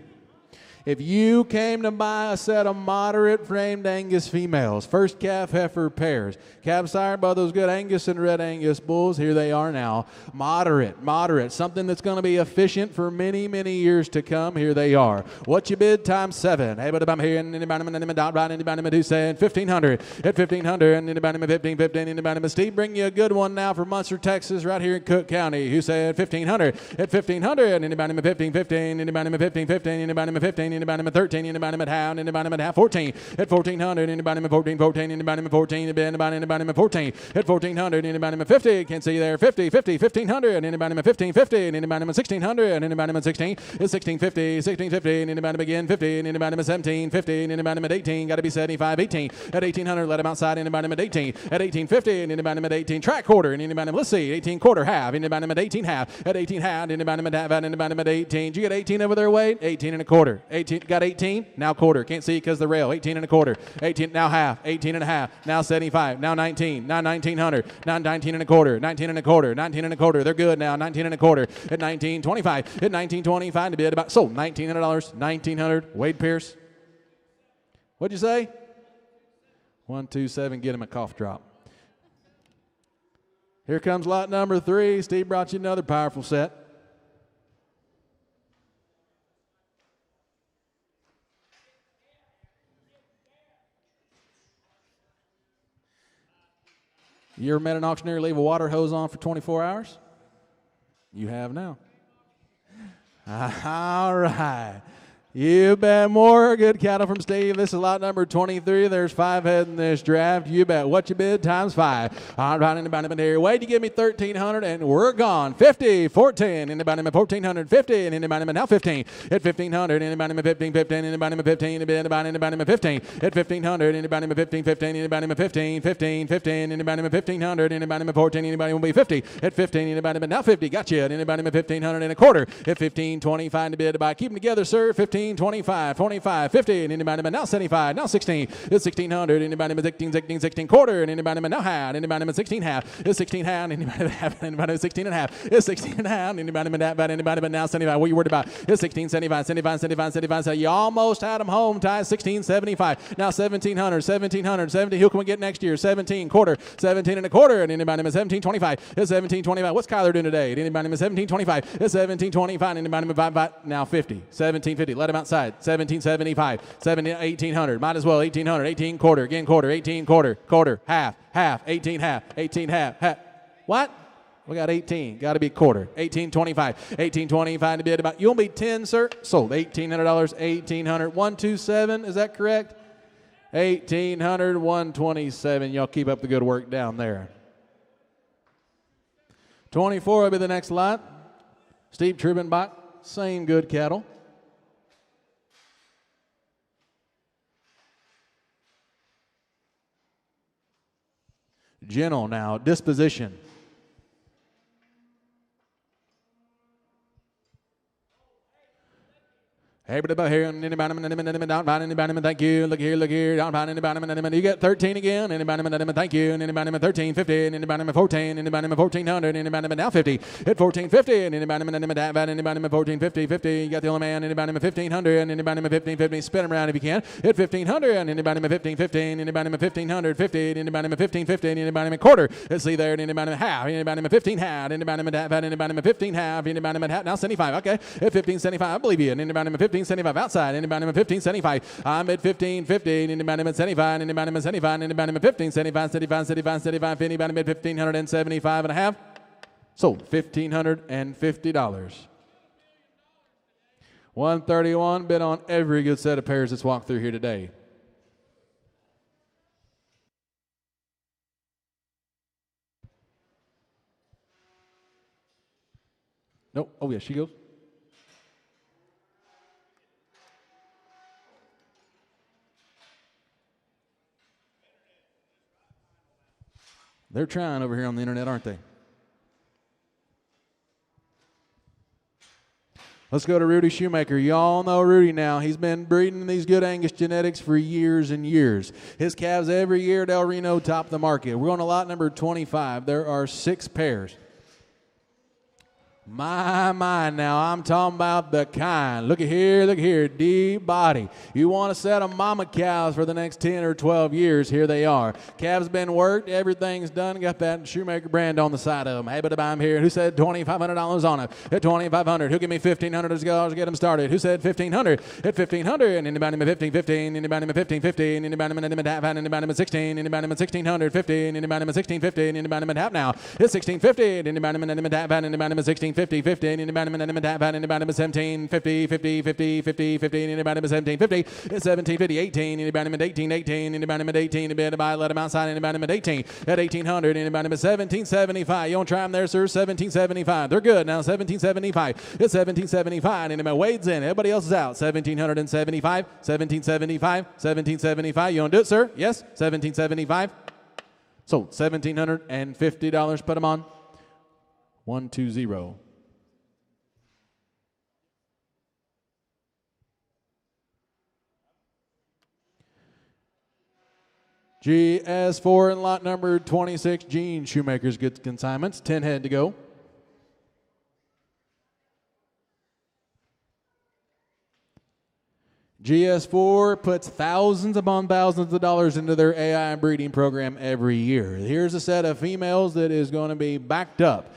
If you came to buy a set of moderate framed Angus females, first calf heifer pairs, calves sired by those good Angus and red Angus bulls, here they are now. Moderate, something that's going to be efficient for many, many years to come, here they are. What you bid times 7. Hey, but I'm here, and anybody who said 1,500. At 1,500, and anybody 1,515, anybody Steve, bring you a good one now from Munster, Texas, right here in Cook County, who said 1,500. At 1,500, and anybody 1,515, anybody 1,515, anybody 15, anybody 13, anybody half, anybody half 14. At 1,400, anybody 14, anybody 14, anybody 14. At 1,400, anybody 50, can't see there, 50, 1,500, anybody 1,550, and anybody 1,600, and anybody 16, it's 1,650, and anybody begin 50, and anybody 1750, and anybody 18, got to be 75, 18. At 1,800, let him outside, anybody 18. At 1,850, and anybody 18, track quarter, and anybody, let's see, 18 quarter half, anybody 18 half. At 18 half, anybody half, anybody 18. Did you get 18 over there, Wade? 18 and a quarter. 18, got 18, now quarter. Can't see because the rail. 18 and a quarter. 18, now half. 18 and a half. Now 75. Now 19. Now 1,900. Now 19 and a quarter. 19 and a quarter. 19 and a quarter. They're good now. 19 and a quarter. At 19.25. At 19.25 to bid about sold. $1,900. 1,900. Wade Pierce. What'd you say? 127. Get him a cough drop. Here comes lot number 3. Steve brought you another powerful set. You ever met an auctioneer leave a water hose on for 24 hours? You have now. All right. You bet. More good cattle from Steve. This is lot number 23. There's 5 head in this draft. You bet. What you bid times 5. All right, anybody here? Wait, you give me 1,300 and we're gone. 50, 14. Anybody 1,450 and anybody now 15. At 1,500, anybody 15, 15. Anybody 15. Anybody 15. At 1,500, anybody 15, 15. Anybody 15, 15, 15. Anybody 1,500. Anybody 14. Anybody will be 50. At 15, anybody now 50. Gotcha. Anybody 1,500 and a quarter. At 15, 25 to bid to buy. Keep them together, sir. 15. 25, 25, 50, and anybody now 75, now 16, it's 1,600, anybody 16 quarter, and anybody now half, anybody 16 half, it's 16 half, anybody half, anybody 16 and a half, it's 16 and a half, anybody now 75, what are you worried about? It's 1675, 75, 75, 75, so you almost had them home, ties 1675, now 1,700, 70, who can we get next year? 17 quarter, 17 and a quarter, and anybody 1725, it's 1725, what's Kyler doing today? Anybody 1725, it's 1725, anybody now 50, 1750, let him outside, 1775, 1800, might as well, 1800, 18 quarter, again quarter, 18 quarter, half, 18 half, 18 half, what? We got 18, got to be quarter, 1825, 1825 to bid about, you'll be 10, sir, sold, $1,800, 1,800, 127, is that correct? 1,800, 127, y'all keep up the good work down there. 24 will be the next lot, Steve Trubenbach, same good cattle. Gentle now, disposition. Everybody here, anybody, thank you. Look here, don't find anybody. You get 13 again, anybody, thank you. And anybody, 13, 50, and anybody, 14, anybody, 1,400, anybody, now 50. At 1,450, and anybody, 1,450, 50. You got the only man, anybody, 1,500, and anybody, 1,550. Spin them around if you can. At 1,500, and anybody, 1,515, anybody, 1,550, and anybody, 1,550, and anybody, quarter. Let's see there, and anybody, half, anybody, 15 half, anybody, 15 half, anybody, half. Now 75, okay. At 1575, I believe you. And anybody, 1575 outside, anybody 1575. I'm at 1550, anybody at 75, anybody at 75, anybody at 1575, 75, 75, 75, anybody at 1,575 and a half. Sold $1,550. 131 bid on every good set of pairs that's walked through here today. Nope. Oh, yeah, she goes. They're trying over here on the internet, aren't they? Let's go to Rudy Shoemaker. Y'all know Rudy now. He's been breeding these good Angus genetics for years and years. His calves every year, Del Reno top the market. We're on a lot number 25. There are 6 pairs. My, now I'm talking about the kind. Look at here, deep body. You want a set of mama cows for the next 10 or 12 years, here they are. Calves been worked, everything's done, got that Shoemaker brand on the side of them. Hey, but I'm here. Who said $2,500 on it? At $2,500. Who give me $1,500 to get them started? Who said $1,500? At $1,500. And anybody with $1,515, anybody with $1,515, anybody with half, anybody with $16, anybody with $1,650, anybody with $1,650, anybody with half now. It's $1,650, anybody with half, anybody with $1,650. 50, anybody with anybody with 17, 50, 50, 50, 50, 50, anybody with 17, 50, it's 17, 50, 18, anybody with 18, 18, anybody with 18, anybody let them outside, anybody with 18, at 1,800, anybody with 1775, you don't try them there, sir, 1775, they're good now, 1775, it's 1775, anybody wades in, everybody else is out, 1,775, 1775, 1775, you don't do it, sir, yes, 1775, so $1,750, put them on, 120. GS4 in lot number 26, Gene Shoemaker's good consignments. 10 head to go. GS4 puts thousands upon thousands of dollars into their AI breeding program every year. Here's a set of females that is going to be backed up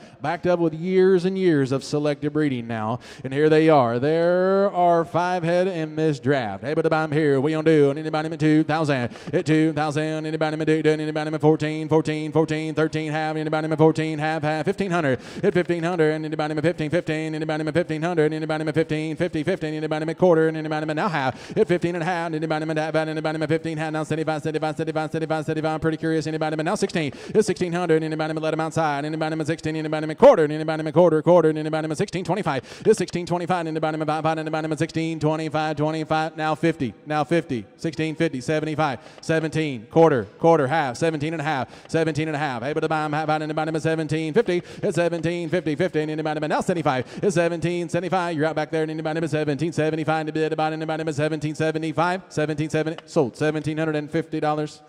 with years and years of selective breeding now. And here they are. There are 5 head in this draft. Hey, but I'm here. We don't do anybody with 2,000. At 2,000, anybody with 2, anybody with 14, 14, 14, 13 half, anybody with 14 half, 1,500. At 1,500, anybody with 15, 15, anybody with 1,500, anybody with 15, 50, 15, anybody with quarter, and anybody with now half. At 15 and a half, anybody with that, anybody with 15 half, now 75, 75, 75, 75, 75. I'm pretty curious. Anybody with now 16. It's 1,600. Anybody with let them outside. Anybody with 16. Anybody with quarter. Anybody with quarter. Anybody with 16, 25. It's 16, 25. Anybody with 5. Anybody with 16, 25, 25. Now 50. Now 50. 16, 50, 75, 17, quarter, half, 17 and a half, 17 and a half. Hey, but I'm half out. Anybody with 17, 50. It's 17, 50, 50. Anybody with now 75. It's 17, 75. You're out back there. And anybody with 17, 75. Anybody with 17, 75, 1770, sold $1,750.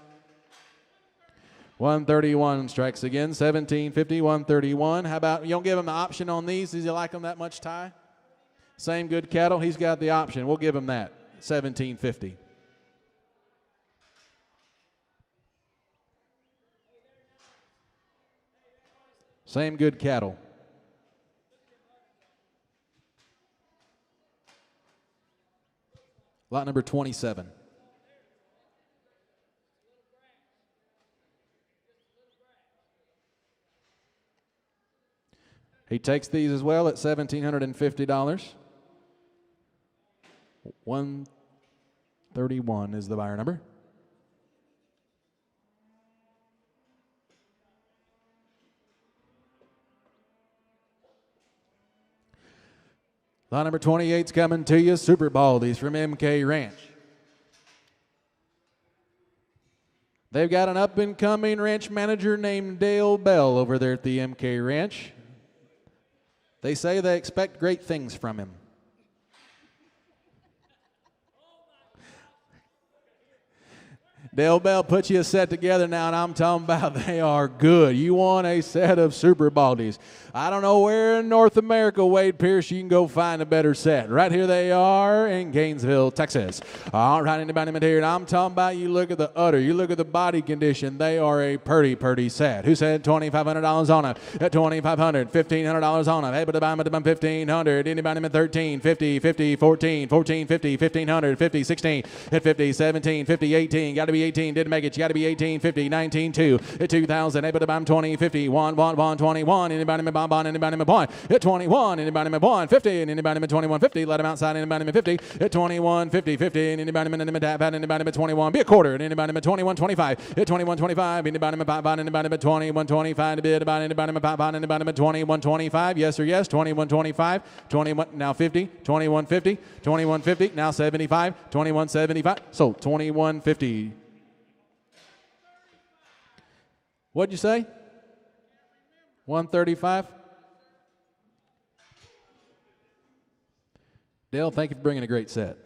131 strikes again, 1750, 131. How about, you don't give him the option on these? Does he like them that much, Ty? Same good cattle, he's got the option. We'll give him that, 1750. Same good cattle. Lot number 27. He takes these as well at $1,750. 131 is the buyer number. Lot number 28's coming to you, Super Baldies from MK Ranch. They've got an up-and-coming ranch manager named Dale Bell over there at the MK Ranch. They say they expect great things from him. Dale Bell put you a set together now, and I'm talking about they are good. You want a set of Super Baldies. I don't know where in North America, Wade Pierce, you can go find a better set. Right here they are in Gainesville, Texas. All right, anybody in here? And I'm talking about, you look at the udder, you look at the body condition. They are a pretty set. Who said $2,500 on them? At $2,500, $1,500 on them. Hey, but I'm $1,500. Anybody in 13, 50, 50, 14, 14, 50, 1,500, 50, 16, at 50, 17, 50, 18. Got to be 18, didn't make it. You got to be 18, 50, 19, 2, at 2,000. Hey, but I'm 20, 50, 1, 21. Anybody in bond, anybody in bond, at 21. Anybody in bond, 50, and anybody in 21, 50. Let them outside. Anybody in 50, at 21, 50, 50. And anybody in tap, anybody in 21, be a quarter. And anybody in 21, 25, at 21, 25. Anybody in bond, anybody in 21, 25. To bid about anybody in bond, anybody in 21, 25. Yes or yes, 21, 25, 21, now 50, 21, 50, 21, 50, now 75, 21, 75. So 21, 50. What'd you say? 135? Dale, thank you for bringing a great set.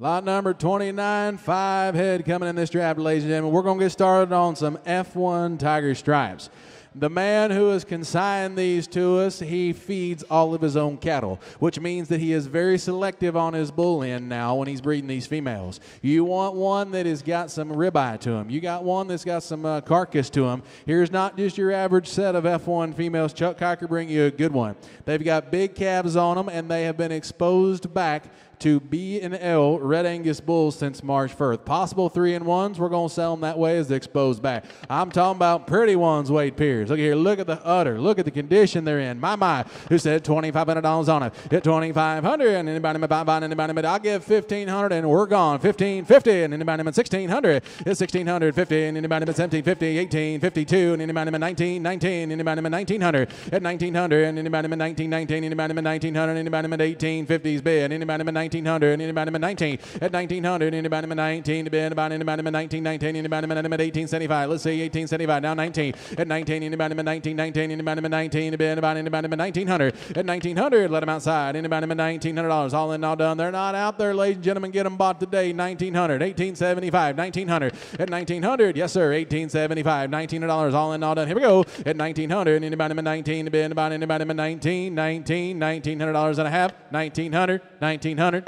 Lot number 29, 5 head coming in this draft, ladies and gentlemen. We're going to get started on some F1 Tiger Stripes. The man who has consigned these to us, he feeds all of his own cattle, which means that he is very selective on his bull end now when he's breeding these females. You want one that has got some ribeye to him. You got one that's got some carcass to him. Here's not just your average set of F1 females. Chuck Cocker bring you a good one. They've got big calves on them, and they have been exposed back to B&L Red Angus bulls since March 1st. Possible 3-1s, we're going to sell them that way as the exposed back. I'm talking about pretty ones, Wade Pierce. Look here, look at the udder. Look at the condition they're in. My, who said $2,500 on it? Hit $2,500, and anybody buying anybody, I'll give $1,500, and we're gone. $1,550, and anybody $1,600. It's $1,650, and anybody $1,750, $1,852, and anybody $1,919, anybody $1,900, at $1,900, and anybody $1,919, anybody $1,900, anybody $1,850's bid, anybody $1,900, anybody $19 at $1,900, anybody $19 to bid, anybody $1919, anybody $1875. Let's see, $1875 now 19 at 19, anybody $1919, anybody $19 to bid, anybody $1,900 at $1,900. Let them outside. Anybody $1,900. All in, all done. They're not out there, ladies and gentlemen. Get them bought today. $1,900, $1,875, $1,900 at $1,900. Yes, sir. $1,875, $1,900. All in, all done. Here we go at $1,900. Anybody $19 to bid, anybody $19, $1,900 and a half, $1,900.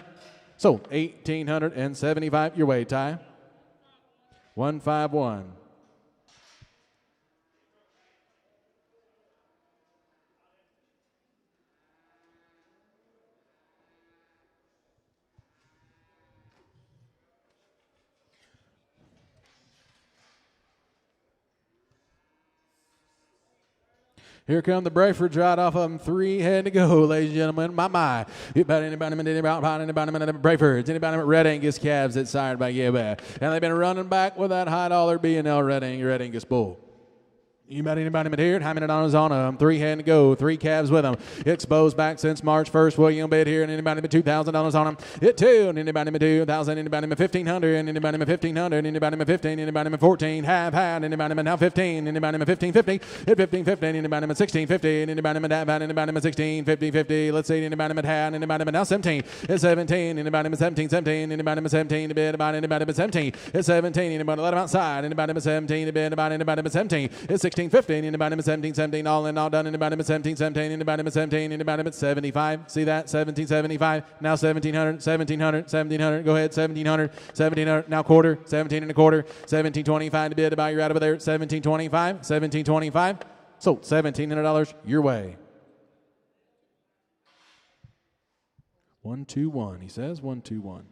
So, $1,875. Your way, Ty. 151. Here come the Brayfords right off of them. 3 head to go, ladies and gentlemen. My. Anybody Brayfords. Anybody Red Angus calves that's sired by Gibba. And they've been running back with that high dollar B&L Red Angus bull. Anybody here? How many dollars on them? 3 head to go. 3 calves with them. Exposed back since March 1st. William bid here, and anybody $2,000 on them. Hit 2, and anybody $2,000, anybody $1,500, and anybody $1,500, anybody $15, anybody $14, half, anybody now 15, anybody $15.50, hit 15.50, anybody $16.50, and anybody anybody $16.50. Let's see, anybody half, anybody now 17, it's 17, anybody $17, anybody 17 to bid, about anybody 17, it's 17, anybody let them outside, anybody 17 to bid, about anybody 17, it's 16.50, anybody 17, all in, all done, anybody 17, anybody 17, anybody 75, see that, 1775, now 1700, go ahead, 1700, now quarter, 17 and a quarter, 1725 to bid, about you're out over there, 1725, so $1,700 your way. 121, he says, 121.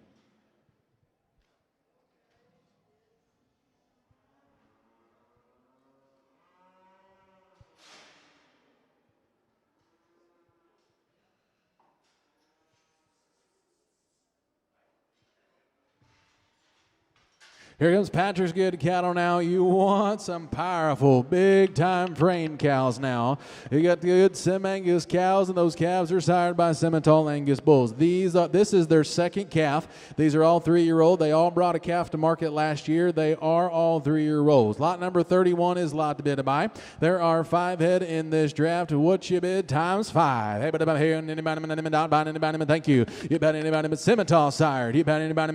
Here comes Patrick's good cattle now. You want some powerful, big-time frame cows now. You got the good Sim Angus cows, and those calves are sired by Simmental Angus bulls. This is their second calf. These are all 3-year-old. They all brought a calf to market last year. They are all 3-year-olds. Lot number 31 is lot to bid to buy. There are 5 head in this draft. What you bid times 5. Hey, but about here, anybody, thank you. You bet anybody but Simmental sired. You bet anybody,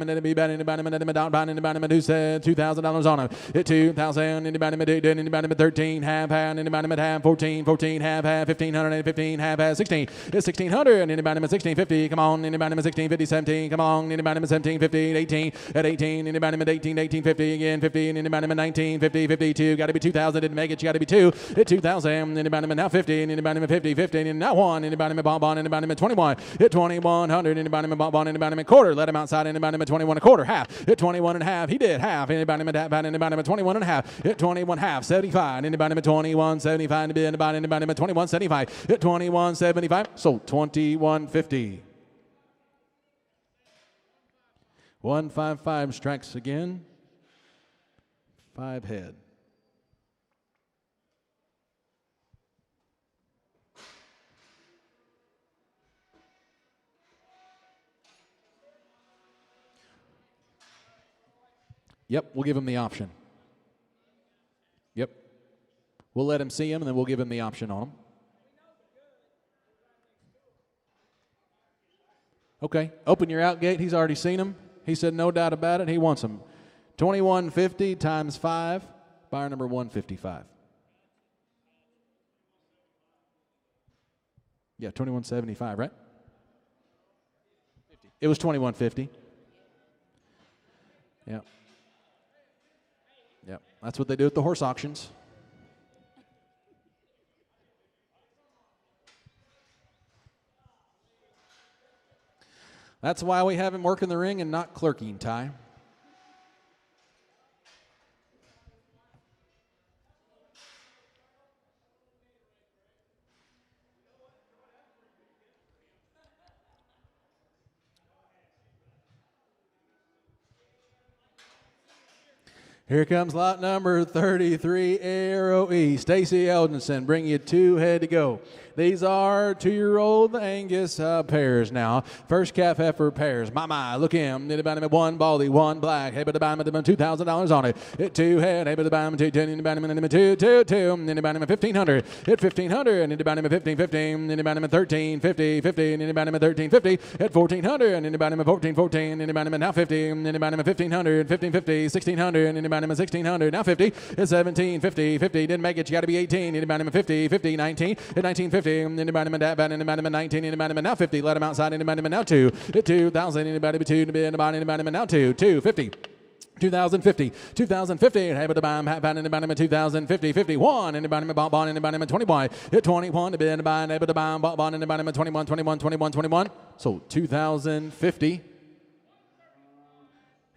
who said $2,000 on them. Hit 2,000. Anybody 13 half, anybody 14 half, 1,500, 15 half, 16. It's 1,600. Anybody 1650. Come on. Anybody 1650, 17. Come on. Anybody 1750, 18. At 18. Anybody 1850 again, 50. Anybody 1950, 52. Got to be 2,000. Didn't make it. You got to be 2. Hit 2,000. Anybody now 50. Anybody 50, 15. And now 1. Anybody bonbon. Anybody 21. Hit 2,100. Anybody bonbon. Anybody quarter. Let him outside. Anybody 21 a quarter. Half. Hit 21 and a half. He did half. Anybody 21 and a half. Hit 21 half. 75. Anybody 21 75 to be anybody 21 75. Hit 21 75. So 2150. 155 strikes again. 5 head. Yep, we'll give him the option. Yep. We'll let him see him, and then we'll give him the option on him. Okay, open your out gate. He's already seen him. He said no doubt about it. He wants them. 2150 times 5. Buyer number 155. Yeah, 2175, right? It was 2150. Yeah. Yep. That's what they do at the horse auctions. That's why we have him working the ring and not clerking, Ty. Here comes lot number 33, Arrow E. Stacy Eldenson, bring you 2 head to go. These are 2-year-old Angus pairs now. First calf heifer pairs. My, look him. Need about him at 1 baldy, 1 black. Hey, but the bottom of them $2,000 on it. Hit 2 head. Hey, but the bottom of 2, 10. Need about him at 2. Need about him at 1,500. Hit 1,500. Need about him at 15. Need about him at 13. Need about him at 13.50. Hit 1,400. Need about him at 14. Need about him at now 50. Need about him at 1,500. 15.50. 1,600. Need about him at 1,600. Now 50. It's 17.50. 50. Didn't make it. You got to be 18. Need about him at 50. 19. Hit 19.50. Anybody in that bad, anybody in 19, anybody in now 50, let him outside, anybody in now 2, hit 2,000, anybody 2, anybody in now 2, 250. 2050, 2050, hey, but the bomb, anybody in 2050, 51, anybody in bond, anybody in 21, hit 21, to be in the bond, but the bomb, bond, anybody in 21. So 2050.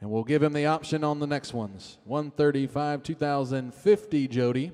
And we'll give him the option on the next ones. 135, 2050, Jody.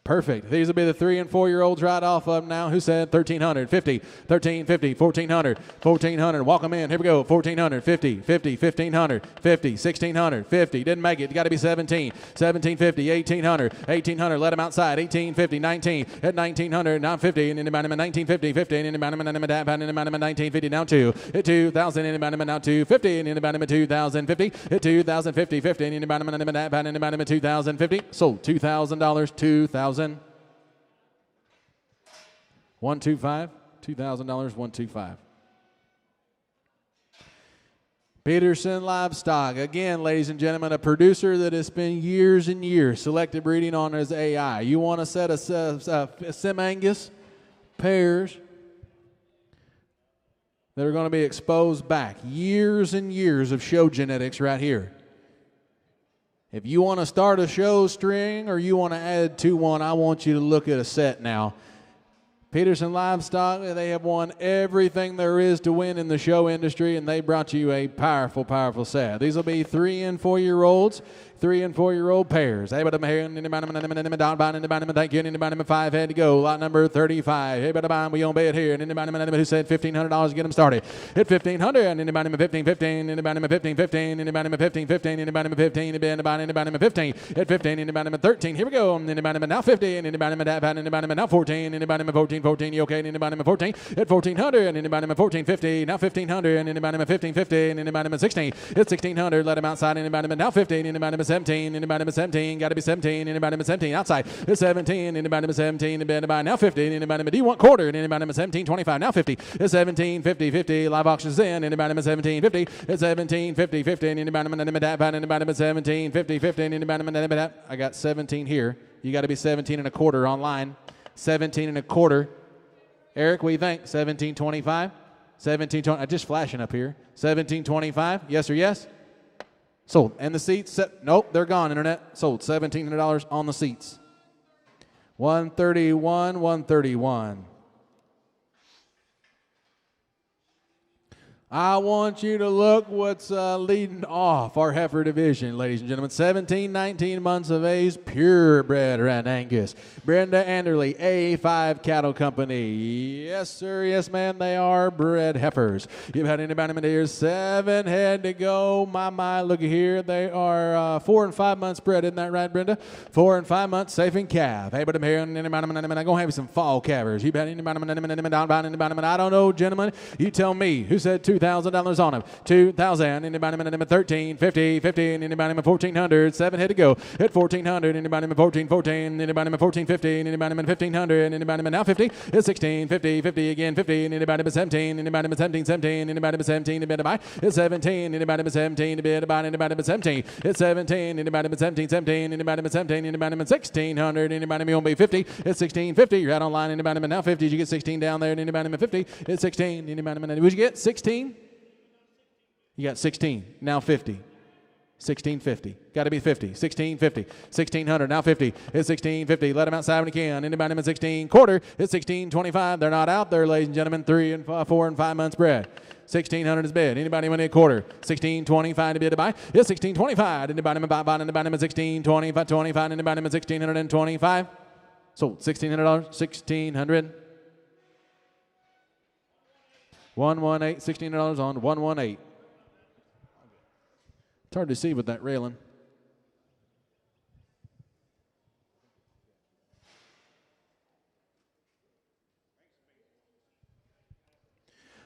Perfect. These will be the 3 and 4-year-olds right off of them now. Who said 1,300? 50, 1350, 1,400. Walk them in. Here we go. 1,400, 50, 1,500, 50, 1,600, 50. Didn't make it. You got to be 17, 1,750, 1,800. Let them outside. 1,850, 19. At 1,900, now 50. And anybody in 1950, 50. And anybody in 1950, now 2. At 2,000, anybody in now 250. And anybody in 2,050. At 2,050, 50. And anybody in 2,050. Sold $2,000, 2,000. 125, $2,000, 125. Peterson Livestock, again, ladies and gentlemen, a producer that has spent years and years selective breeding on his AI. You want a set of Sim Angus pairs that are going to be exposed back. Years and years of show genetics right here. If you want to start a show string or you want to add to one, I want you to look at a set now. Peterson Livestock, they have won everything there is to win in the show industry, and they brought you a powerful, powerful set. These will be 3 and 4-year-olds. 3 and 4-year-old pairs. Hey, but I'm here. Thank you. Anybody 5 head to go. Lot number 35. Hey, but I'm we on bed here. And anybody who said $1,500 to get them started. Hit 1,500. And anybody 15. Anybody 15. Anybody 15. Anybody 15. Anybody 15. Hit 15. Anybody 13. Here we go. Anybody now 50. And anybody now 14. Anybody 14. You okay? Anybody 14. Hit 1,400. And anybody 14.50. Now 1,500. And anybody 15.50. And anybody 16. Hit 1,600. Let them outside. Anybody now 15. Anybody 17, anybody 17, got to be 17, anybody 17, outside, it's 17, anybody 17, anybody now 50, anybody do you want quarter, anybody 17, 25, now 50, it's 17, 50, 50, live auctions in, anybody 17, 50, it's 17, 50, 50, anybody 17, 50, 50, anybody, I got 17 here, you got to be 17 and a quarter online, 17 and a quarter, Eric, what do you think, 17.25, 17.20, just flashing up here, 17.25, yes or yes? Sold. And the seats, nope, they're gone, Internet. Sold. $1,700 on the seats. 131. I want you to look what's leading off our heifer division, ladies and gentlemen. 17, 19 months of age, purebred Red Angus. Brenda Anderley, A5 Cattle Company. Yes, sir, yes, ma'am, they are bred heifers. You've had anybody in here, 7 head to go. My, look here. They are 4 and 5 months bred, isn't that right, Brenda? 4 and 5 months, safe in calf. Hey, but I'm here, I'm going to have you some fall calvers. You've had anybody, I don't know, gentlemen. You tell me. Who said 2,000? $2,000 on him. 2,000. Anybody in the 13, 50, 50. Anybody in 1,400. 7 head to go. At 1,400. Anybody in 14, 14. Anybody in 14, 50. Anybody in 1,500. Anybody in now 50. It's 16, 50, 50 again, 50. Anybody in 17. Anybody in 17, 17. Anybody in 17 to bid to buy. It's 17. Anybody in 17 to bid to buy. Anybody in 17. It's 17. Anybody in 17, 17. Anybody in 17. Anybody in 1,600. Anybody in 50. It's 1650. You're out online. Anybody now 50. Did you get 16 down there? Anybody 50. It's 16. Anybody? Would you get 16? You got 16. Now 50. 1650. Got to be 50. 1650. 1600. Now 50. It's 1650. Let them outside when you can. Anybody in 16 quarter? It's 1625. They're not out there, ladies and gentlemen. 3 and 4 and 5 months bred. 1600 is bid. Anybody win a quarter? 1625 to bid to buy. It's 1625. Anybody buy? Anybody 1625. 25. Anybody 1625. Sold. $1,600. 1600. 118. $1,600 on 118. It's hard to see with that railing.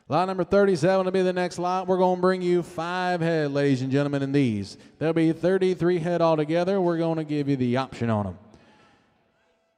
Lot number 37 will be the next lot. We're going to bring you 5 head, ladies and gentlemen, in these. There'll be 33 head altogether. We're going to give you the option on them.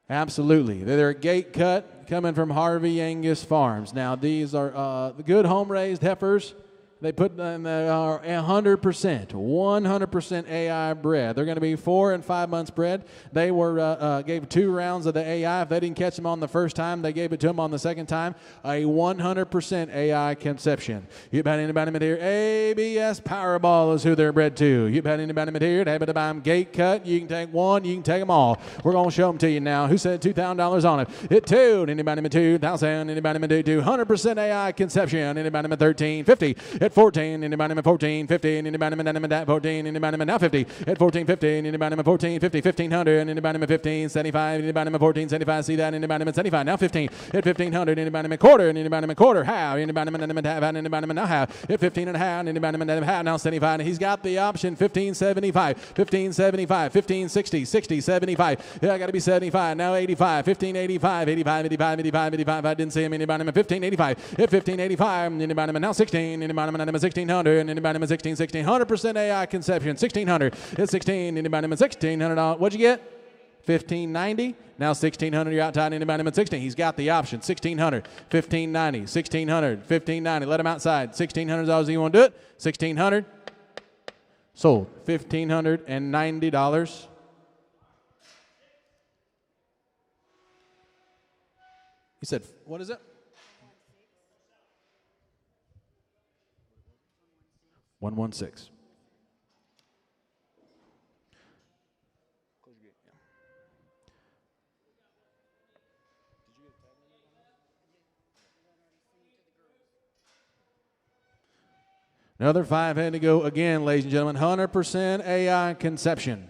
Absolutely. They're a gate cut coming from Harvey Angus Farms. Now, these are good home-raised heifers. They put in they are 100% AI bred. They're going to be 4 and 5 months bred. They were gave 2 rounds of the AI. If they didn't catch them on the first time, they gave it to them on the second time. A 100% AI conception. You bet anybody in here? ABS Powerball is who they're bred to. You bet anybody in here? They to buy them gate cut. You can take one. You can take them all. We're going to show them to you now. Who said $2,000 on it? It 2. Anybody in 2,000? Anybody in 2? 100% AI conception. Anybody in 1350? At 14, anybody in 14, 50, anybody in 14, anybody in now 50, at 14, 50, anybody in 14, 50, 1,500, anybody in 15, 75, anybody in 14, 75, see that, anybody in 75, now 15, at 1,500, anybody in quarter, anybody in quarter, half, anybody in half, anybody in now half, at 15 and a half, anybody in half, now 75, he's got the option, 1575, 1575, 1560, 60, 75, yeah, I got to be 75, now 85, 1585, 85, 85, 85, 85, I didn't see him, anybody in 1585, at 1585, anybody in now 16, anybody in 1600, anybody in 1660, 100% AI conception, 1600, it's 16, anybody in 1600, what'd you get? 1590, now 1600, you're outside, anybody in 16, he's got the option, 1600, 1590, 1600, 1590, let him outside, $1,600, you want to do it? 1600, sold, $1,590. He said, what is it? 116. Another 5 head to go again, ladies and gentlemen. 100% AI conception.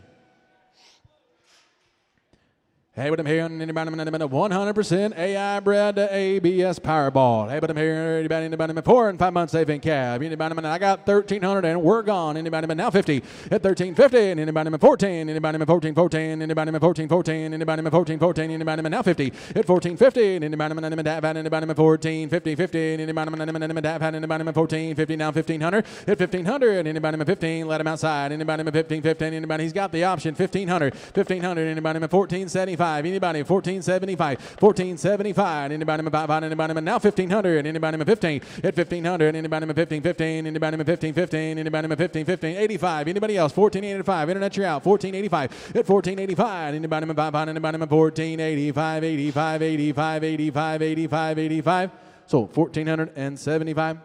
Hey, but I'm here, anybody, 100% AI bred to ABS Powerball. Hey, but I'm here, anybody, 4 and 5 months safe in cab. Anybody, I got 1,300 and we're gone. Anybody, now 50 at 1,350. And anybody, 14. Anybody, 14, 14. Anybody, 14, 14. Anybody, 14, 14. Anybody, now 50 at 1450. And anybody, 14, 50, 50. And anybody, 14, 50. Now 1,500 at 1,500. Anybody, 15. Let him outside. Anybody, 15, 15. Anybody, he's got the option. 1,500. 1,500. Anybody, 1475. Anybody 1475, 1475, anybody now 1,500, anybody 15 at 1,500, anybody 15, 15, anybody 15, 15, anybody 15, 15, 85, anybody else 1485, internet you're out 1485 at 1485, anybody 1485, 85, 85, 85, 85, 85, so 1,475,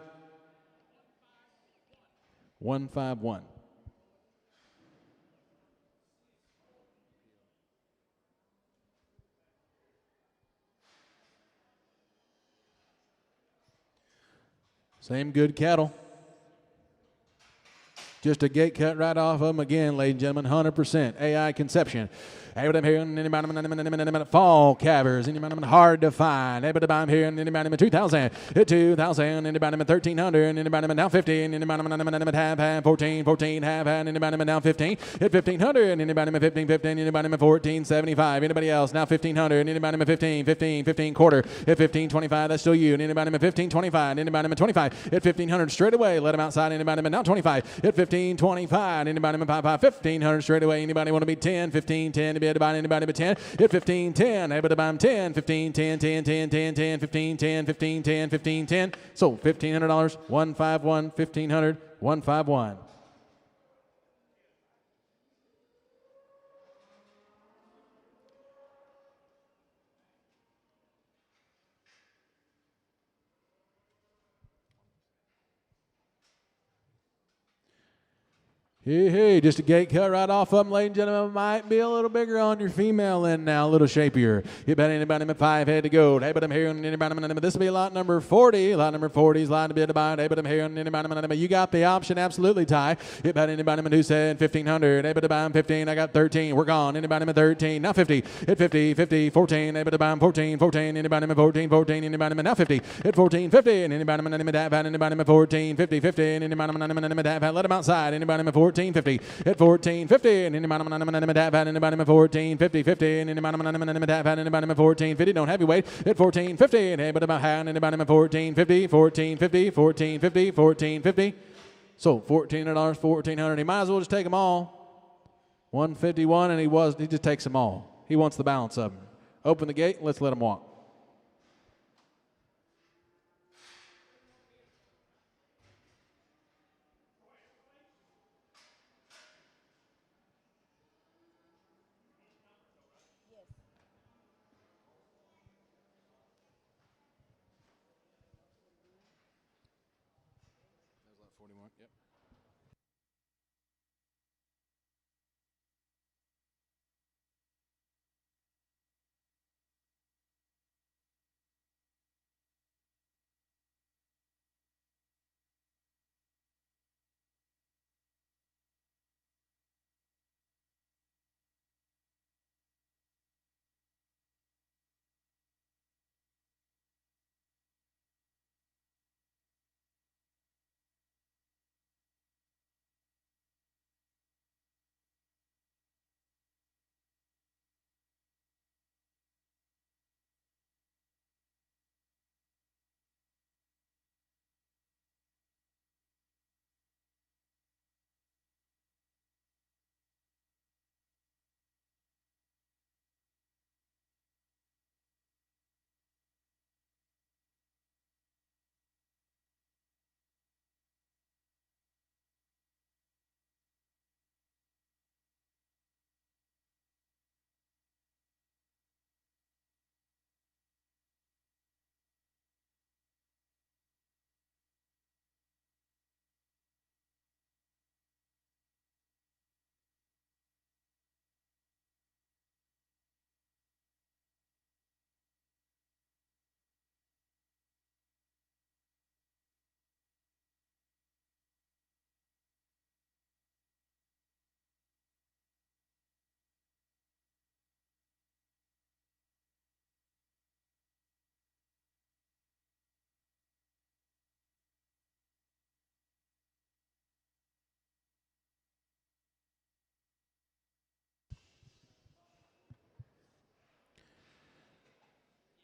151. Same good cattle. Just a gate cut right off of them again, ladies and gentlemen, 100% AI conception. Fall cabbers, hard to find. I'm here in 2,000, 2,000, 1,300, now 15, half, 14, 14, half, now 15, 1,500, 15, 15, 1475. Anybody else? Now 1,500, 15, 15, 15 quarter, 15, 25. That's still you. 15, 25, 25, 1,500 straight away. Let them outside. Now 25, 15, 25, 1,500 straight away. Anybody want to be 10, 15, 10 to be divided, anybody but 10, 15, 10, 10, 15, 10, 10, 10, 10, 10, 15, 10, 15, 10, 15, 10. So $1,500, 151, 1,500, 151. Hey, just a gate cut right off of them, ladies and gentlemen. Might be a little bigger on your female end now, a little shapier. You bet anybody with 5 head to go. Hey, but I'm here on anybody. This will be lot number 40. Lot number 40 is line to be divided. Hey, but I'm here on anybody. You got the option, absolutely, Ty. You bet anybody who said 1,500. Hey, but I'm 15. I got 13. We're gone. Anybody with 13. Now 50. Hit 50, 50, 14. Hey, but I'm 14, 14. Anybody with 14, 14. Anybody now 50. Hit 14, 50. And anybody with 14, 50, 50. And anybody let them outside. Anybody with 14, 50 at 14, 50, and anybody 14, 50, 50, and anybody 14, 50, don't heavyweight at 14, 50, and anybody 14, 50, 14, 50, 14, 50, 14, 50. So $1,400, 1,400. He might as well just take them all. 151, and he just takes them all. He wants the balance of them. Open the gate, let's let him walk. Yep.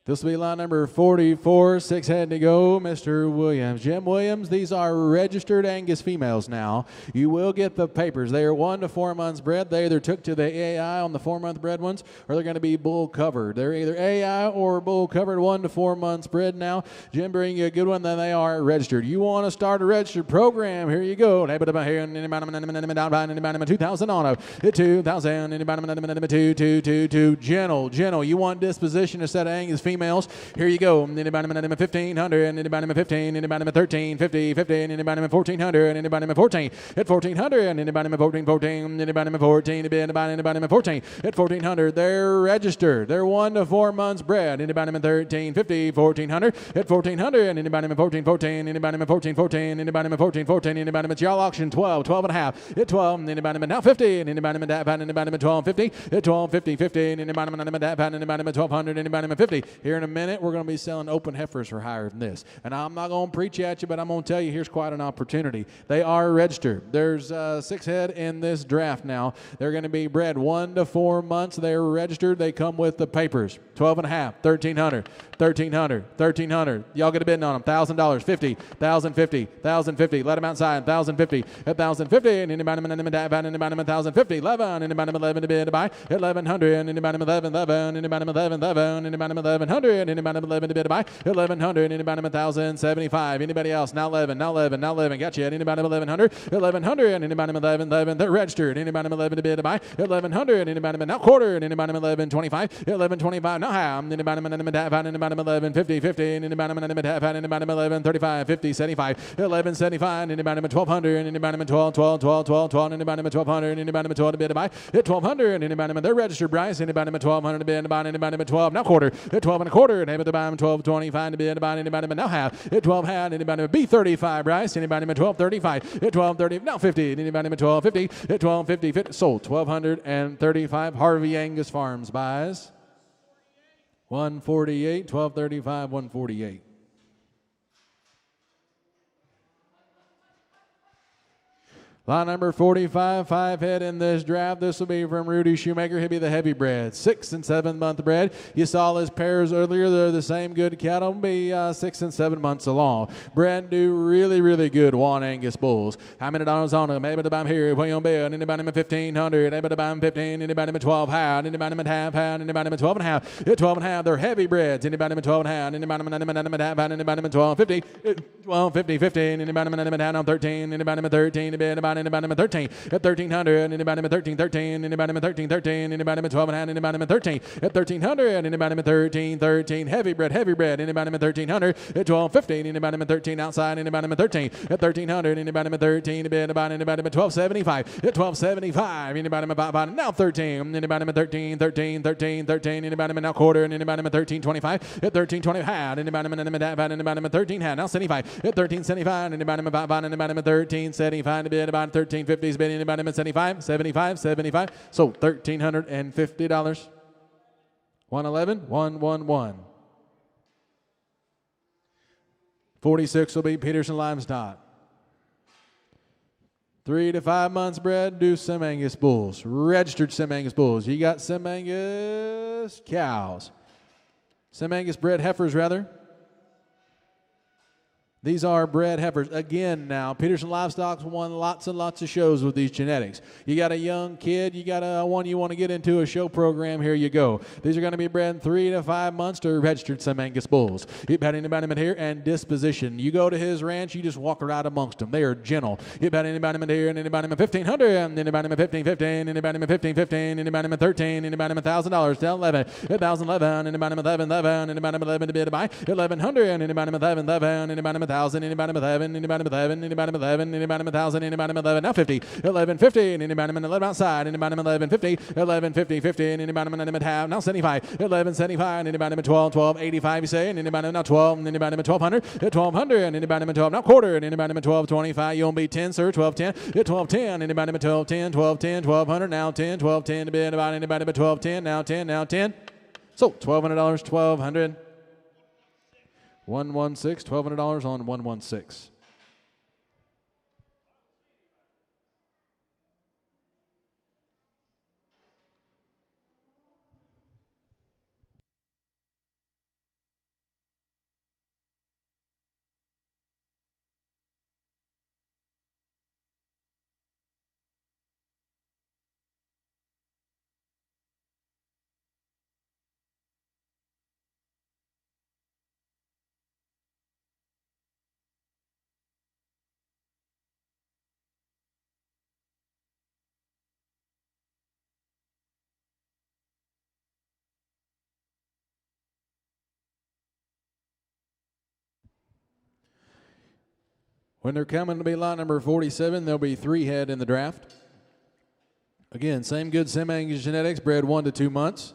This will be line number 44, 6 head to go, Mr. Williams. Jim Williams, these are registered Angus females now. You will get the papers. They are 1 to 4 months bred. They either took to the AI on the 4-month bred ones, or they're going to be bull covered. They're either AI or bull covered, 1 to 4 months bred now. Jim, bring you a good one, then they are registered. You want to start a registered program, here you go. Here, 2,000 on a 2,000, 2, gentle. You want disposition to set of Angus females. females. Here you go. Anybody 1,500, anybody 15, anybody 13, 50, 50, anybody 1,400, anybody 14, at 1,400, anybody 14, 14, anybody 14, anybody 14, at 1,400. They're registered. They're 1 to 4 months bred. Anybody 13, 50, 1,400, at 1,400, anybody 14, 14, anybody 14, 14, anybody 14, 14, anybody at y'all auction 12, 12 and a half, at 12, anybody now 50, and anybody anybody 12, 50, at 12, 50, 50, and anybody 1,200, anybody 50. Here in a minute, we're going to be selling open heifers for higher than this. And I'm not going to preach at you, but I'm going to tell you here's quite an opportunity. They are registered. There's 6 head in this draft now. They're going to be bred 1 to 4 months. They're registered. They come with the papers. 12 and a half, 1,300, 1,300, 1,300. Y'all get a bid on them. $1,000, 50, 1,050, 1,050. Let them outside. 1,050, 1,050. And anybody 1,050, 11, anybody 11 to bid to buy. 1,100, anybody 11, 11, anybody 11, 11, anybody 1,100, anybody 11 to bid to buy. 1,100, anybody 1,075. Anybody else? Now 11, now 11, now 11. Got you. Anybody 1,100, 1,100, anybody 11, 11. They're registered. Anybody 11 to bid to buy. 1,100, anybody now quartered. Anybody 11.25, 11.25. Now how? Anybody 11.50, 50, anybody 11.35, 50, 75, 11.75, anybody 1,200, anybody 12, 12, 12, 12, 12, anybody 1,200, anybody 12 to bid to buy. 1,200, anybody they're registered price. Anybody 1,200 to bid to buy. Anybody 12 now quarter. 12 and a quarter. Anybody to buy 12.25 to bid to buy. Anybody now half. 12 half. Anybody B35 price. Anybody 12.35. 12.30 now 50. Anybody 12.50. 12.50 50. Sold 1,235. Harvey Angus Farms buys 148. 12.35. 148. Lot number 45, 5 head in this draft. This will be from Rudy Shoemaker. He'll be the heavy bred, 6 and 7 month bred. You saw his pairs earlier. They're the same good cattle. Be 6 and 7 months along. Brand new, really, really good Juan Angus bulls. How many dollars on them? Maybe to buy them here. William Bill. Anybody 1,500. Anybody to buy them 15. Anybody 12 half. Anybody half half. Anybody 12 and a half. 12 and a half. They're heavy breds. Anybody 12 and a half. Anybody half. Anybody 12.50. 12.50. 15. Anybody half on 13. Anybody 13. Anybody 13 at 1,300, anybody 13, 13, anybody 13, 13, anybody 12 and a half, anybody 13 at 1,300, anybody 13, 13, heavy bread, anybody 1,300 at 12.50, anybody 13 outside, anybody 13 at 1,300, anybody 13 to bid about anybody 12.75 at 12.75, anybody about now 13, anybody 13, 13, 13, 13, anybody now quarter, and anybody 13.25 at 13.25, anybody 13 hat now 75 at 13.75, anybody about anybody 13.75 to bid about 13.50 is bidding anybody at 75, 75, 75. So $1,350. 111, 111. 46 will be Peterson Livestock. 3 to 5 months bred, do Sim Angus bulls. Registered Sim Angus bulls. You got Sim Angus cows. Sim Angus bred heifers, rather. These are bred heifers. Again now, Peterson Livestock's won lots and lots of shows with these genetics. You got a young kid, you got a one you want to get into a show program, here you go. These are going to be bred 3 to 5 months to registered Sim Angus bulls. You've had anybody in here and disposition. You go to his ranch, you just walk right amongst them. They are gentle. You've had anybody in here and anybody in 1,500, and anybody in 15, anybody in 15, anybody in 13, anybody in $1,000, down 11, 1,011, anybody in 11, anybody in 11 to bid to buy, 1,100, anybody in 11, anybody in 1,000, anybody 11, anybody 11, anybody 11, anybody 1,000, anybody 11, now 50, 11.50, and anybody 11 outside, anybody 11.50, 11.50, 50, and anybody 11 half, now 75, 11.75, and anybody 12, 12.85, you say, and anybody now 12, and anybody 1,200, 1,200, and anybody 12, now quarter, and anybody 12.25, you won't be 10, sir, 12.10, 12.10, anybody 12.10, 12.10, 1,200, now 10, 12.10 to bid about anybody 12.10, now 10, now 10. So $1,200, 1,200. 116, $1,200 on 116. When they're coming to be lot number 47, there'll be 3 head in the draft. Again, same good Sim-Angus genetics, bred 1 to 2 months.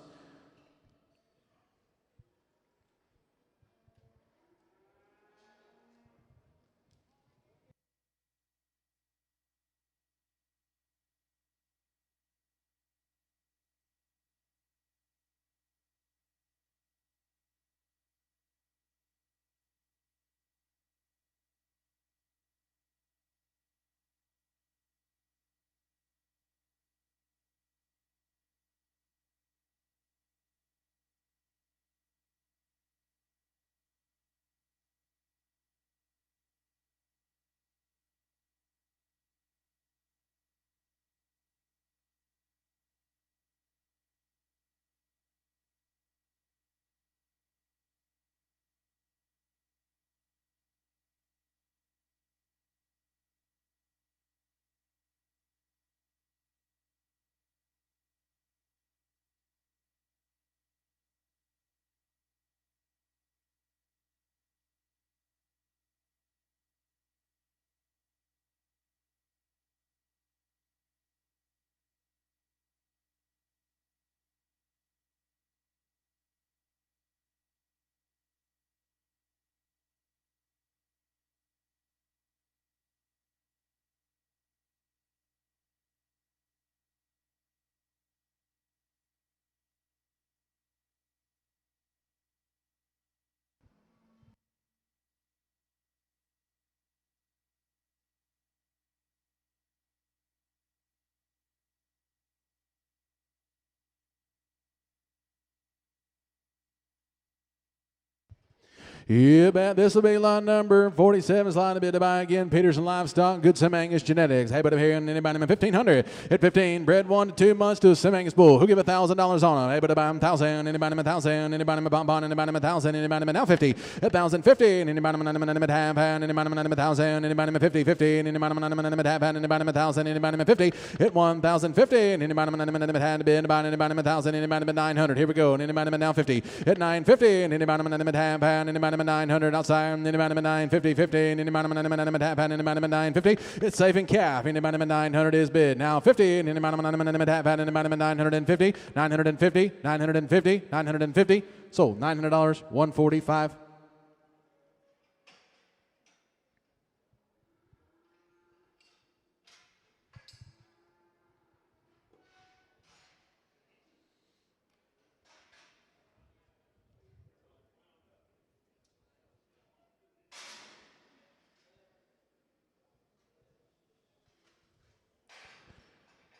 You bet. This will be lot number 47. Is line to be to buy again. Peterson Livestock, good Sim-Angus genetics. Hey, but here and anybody in 1500 at 15. Bred 1 to 2 months to a Sim-Angus bull. Who give $1,000 on him? Hey, but buy him 1,000. Anybody in 1,000? Anybody in bonbon? Anybody in 1,000? Anybody in now 50? At 1,050. Anybody in half hand? Anybody in 1,000? Anybody in 50? 50. Anybody in half hand? Anybody in 1,000? Anybody in 50? At 1,050. Anybody in hand to bid? Anybody in 1,000? Anybody in 900? Here we go. Anybody in now 50? At 950. Anybody in half hand? Anybody in 900 outside? Anybody in 950, 50, anybody in half hand, anybody in 950. It's safe and calf. Anybody in 900 is bid. Now 50, and anybody in half hand, anybody in 950, 950, 950, 950. Sold $900, 145.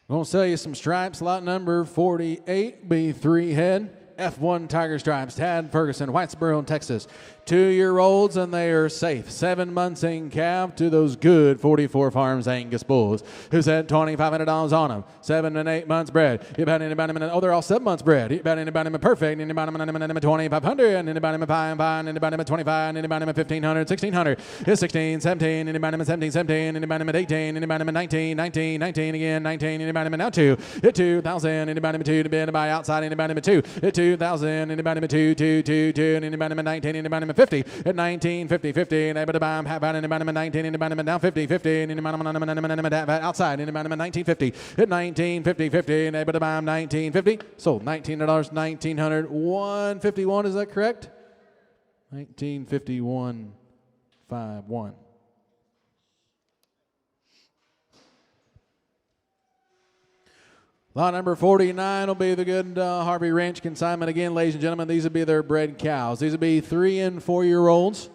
I'm going to sell you some stripes. Lot number 48, B3 head. F1 Tiger Stripes, Tad Ferguson, Whitesboro, Texas. 2-year-olds, and they are safe. 7 months in calf to those good 44 Farms Angus bulls. Who's had $2,500 on them? 7 and 8 months bred. You bet anybody, they're all 7 months bred. You bet anybody perfect. Anybody 2,500. Anybody 5, anybody 25. Anybody 1,500, 1,600. It's 16, 17. Anybody 17, 17. Anybody 18. Anybody 19, 19, 19 again, 19. Anybody now 2. At 2,000. Anybody 2 to bid by outside. Anybody 2. At 2,000. Anybody 2, 2, 2, 2. Anybody 19. Anybody 50 at 19, 50, 50, and anybody buy them half out, anybody 19, anybody down 50, 50, and anybody outside, anybody 1950 at 19, 50, 50, and anybody buy them 1950. Sold $19, 1,900, 151. Is that correct? 1951, 51. Lot number 49 will be the good Harvey Ranch Consignment. Again, ladies and gentlemen, these will be their bred cows. These will be 3 and 4-year-olds.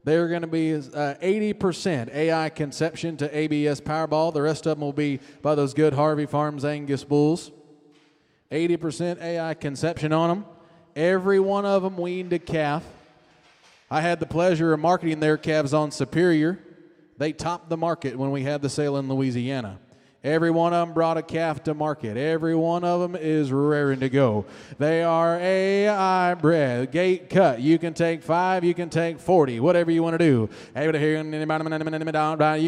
They're going to be 80% AI conception to ABS Powerball. The rest of them will be by those good Harvey Farms Angus bulls. 80% AI conception on them. Every one of them weaned a calf. I had the pleasure of marketing their calves on Superior. They topped the market when we had the sale in Louisiana. Every one of them brought a calf to market. Every one of them is raring to go. They are AI bred, gate cut. You can take 5, you can take 40, whatever you want to do. You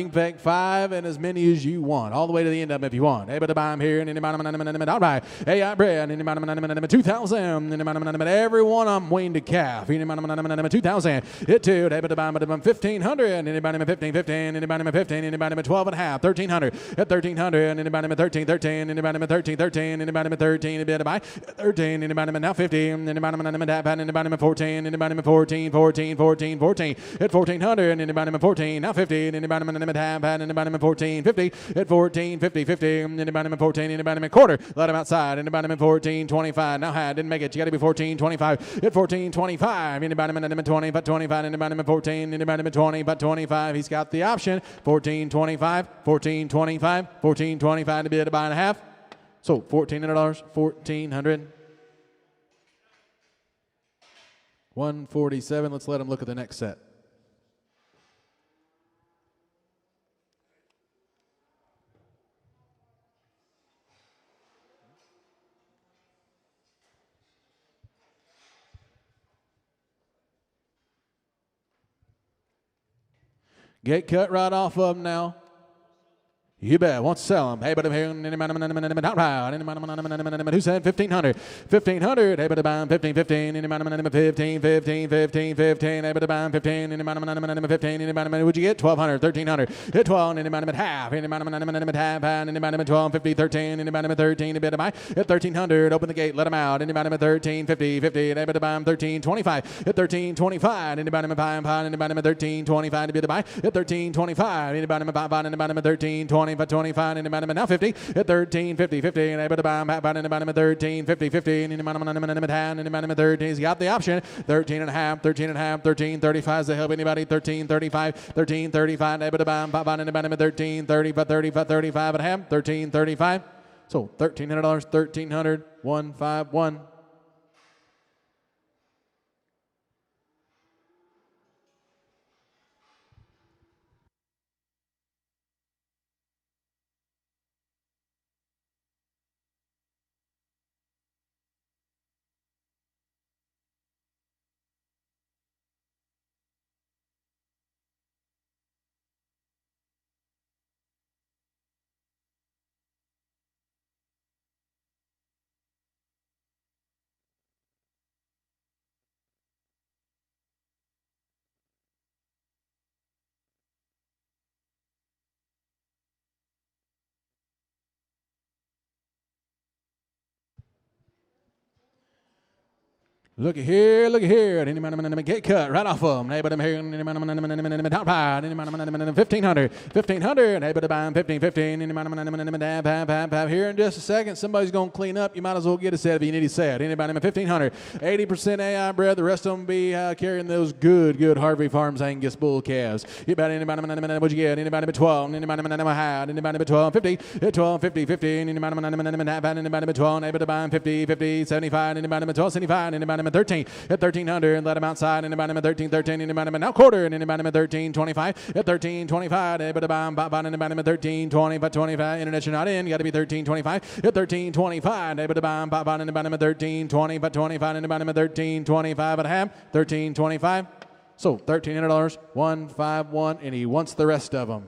can take 5 and as many as you want, all the way to the end of them if you want. Able to buy them here. AI bred, 2,000. Every one of them weaned a calf. 2,000. Hit 2. Able to buy them 1,500. Anybody 15, 15. Anybody 15. Anybody 12 and a half. 1,300. At 1,300. Anybody 13, 13. Anybody 13, 13. Anybody 13. Anybody buy 13. Anybody now 50. Anybody 14. Anybody 14, 14, 14, 14. At 1,400. Anybody 14. Now 50. Anybody 14, 50. At 14, 50, 50. Anybody 14. Anybody quarter. Let them outside. Anybody 14, 25. Now high. Didn't make it. You got to be 14, 25. At 14, 25. Anybody 20, but 25. Anybody 14. Anybody 20, but 25. He's got the option. 14, 25. 14, 25. 14, 25 to bid a buy and a half. So $1,400. 1,400. 147. Let's let him look at the next set. Gate cut right off of them now. You bet. Wants to sell them. Hey, but I'm here. Who said 1,500? 1,500. Hey, but I'm buying 15, 15. 15, 15, 15, 15. Hey, but I'm buying 15. 15. What'd you get? 1,200. 1,300. Hit 12. Half. 12. 12. 50. 13. 13. A bit of buy. Hit 1,300. Open the gate. Let them out. 13. 50. 50. Hey, but I'm buying 13. 25. Hit 13. 25. Anybody buying? 13. 25. A bit of buy. Hit 13. 25. Anybody buying? 13. 20. But 25 and about now 50 at 13 50 50 and able to buy about in about 13 50 50 and about 13. He's got the option 13 and a half 13 and a half 13 35 is the help anybody 13 35 13 35 able to buy about in about 13 30 but 30 but 35 and a half 13 35. So $1,300 1,300 151. Look at here, look at here. Get cut right off of them. Hey, but I'm here. 1,500. 1,500. Hey, but I'm 15, 15. Here in just a second, somebody's going to clean up. You might as well get a set if you need a set. Anybody 1,500. 80% AI bred. The rest of them be carrying those good Harvey Farms Angus bull calves. Anybody, what'd you get? Anybody 12. Anybody 12, 50. 12, 50, 50. Anybody 12. Able to buy 50, 50, 75. Anybody 12, 75. Anybody 13 at 1,300 and let them outside. Anybody 13, 13. Anybody now quarter and anybody 13, 25 at 13, 25. Anybody buy anybody 13, 20 but 25. Internet you're not in. You got to be 13, 25 at 13, 25. Anybody buy anybody 13, 20 but 25. Anybody 13, 25 at half 13, 25. So $1,300 151 and he wants the rest of them.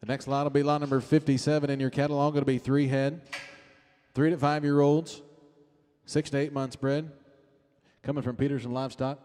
The next lot will be lot number 57 in your catalog. It'll be 3 head, 3 to 5 year olds, 6 to 8 months bred, coming from Peterson Livestock.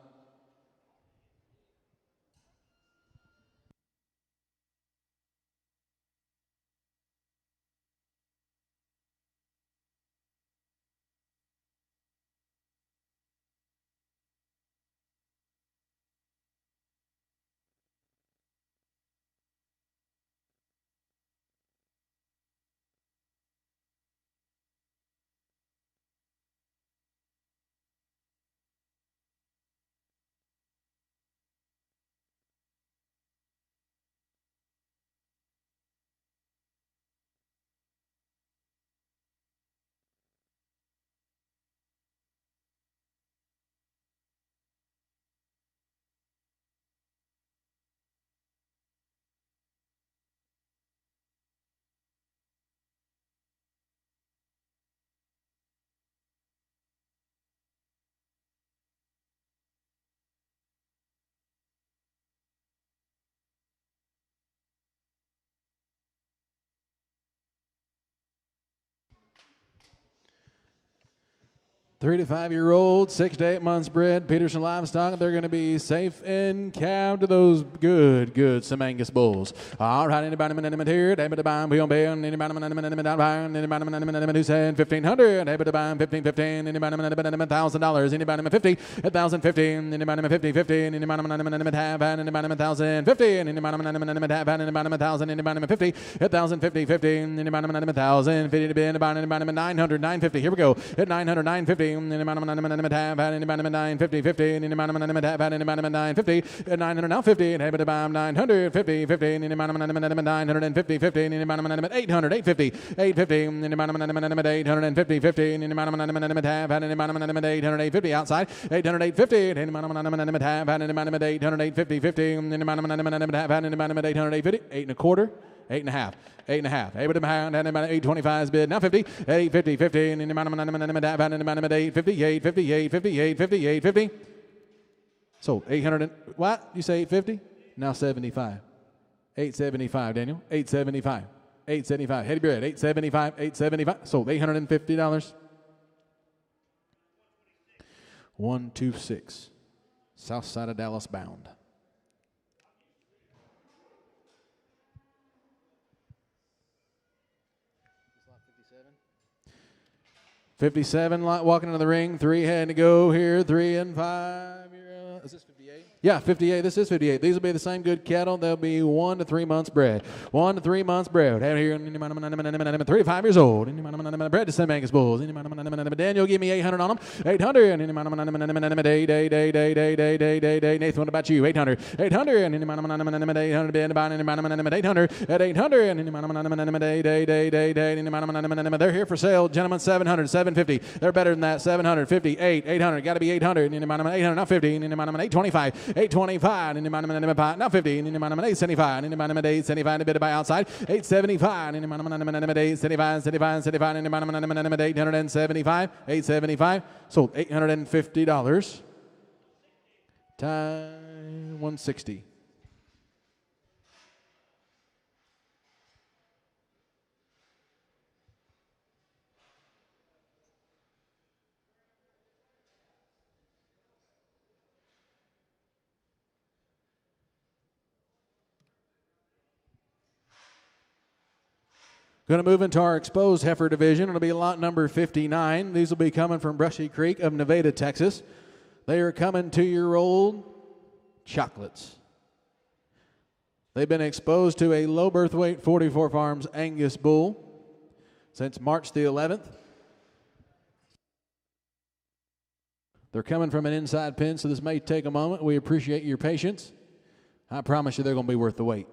Three to 5 year old, 6 to 8 months bred, Peterson Livestock. They're going to be safe and calved to those good some Angus bulls. All right, anybody here? Anybody who said 1,500? Anybody buying 1,515? Anybody $1,000? Anybody 50? 1,015? Anybody 50? 50? Anybody half? Anybody 1,050? Anybody half? Anybody 1,000? Anybody 50? 1,050? 50? Anybody 1,000? 50 to be anybody 900? 950? Here we go. At 900, 950. Any man have any man 950 50 any man have any man 950 900 now 50 and have 950 50 any man 950 50 any man 800 850 850 any man 850 50 any man have any man 800 850 outside 800 850 any man have any man 800 850 50 any man have any man 800 850 8 and a quarter 8 and a half. 8 and a half. Abraham and about 825's bid. Now 50. 850, 50. And the amount of 850, 850, 850, 850, 850. So 800 and what? You say 850? Now 75. 875, Daniel. 875. 875. Heady bread. 875, 875. Sold $850. 126. South side of Dallas bound. 57 walking into the ring. 3 head to go here. 3 and 5. Is this 58? Yeah, 58. This is 58. These will be the same good cattle. They'll be 1 to 3 months bred. 1 to 3 months bred. Out here, 3 to 5 years old. Bred to St. Angus bulls. Daniel, give me 800 on them. 800. Nathan, what about you? 800. 800. 800. At 800. They're here for sale. Gentlemen, 700. 750. They're better than that. 750. 800. Got to be 800. 800, not 50. 825. 825, now 50, 875, 875, a bit by outside, 875, 875, 875, 875, sold $850, time 160. Going to move into our exposed heifer division. It'll be lot number 59. These will be coming from Brushy Creek of Nevada, Texas. They are coming 2-year-old chocolates. They've been exposed to a low birth weight 44 Farms Angus bull since March the 11th. They're coming from an inside pen, so this may take a moment. We appreciate your patience. I promise you they're going to be worth the wait.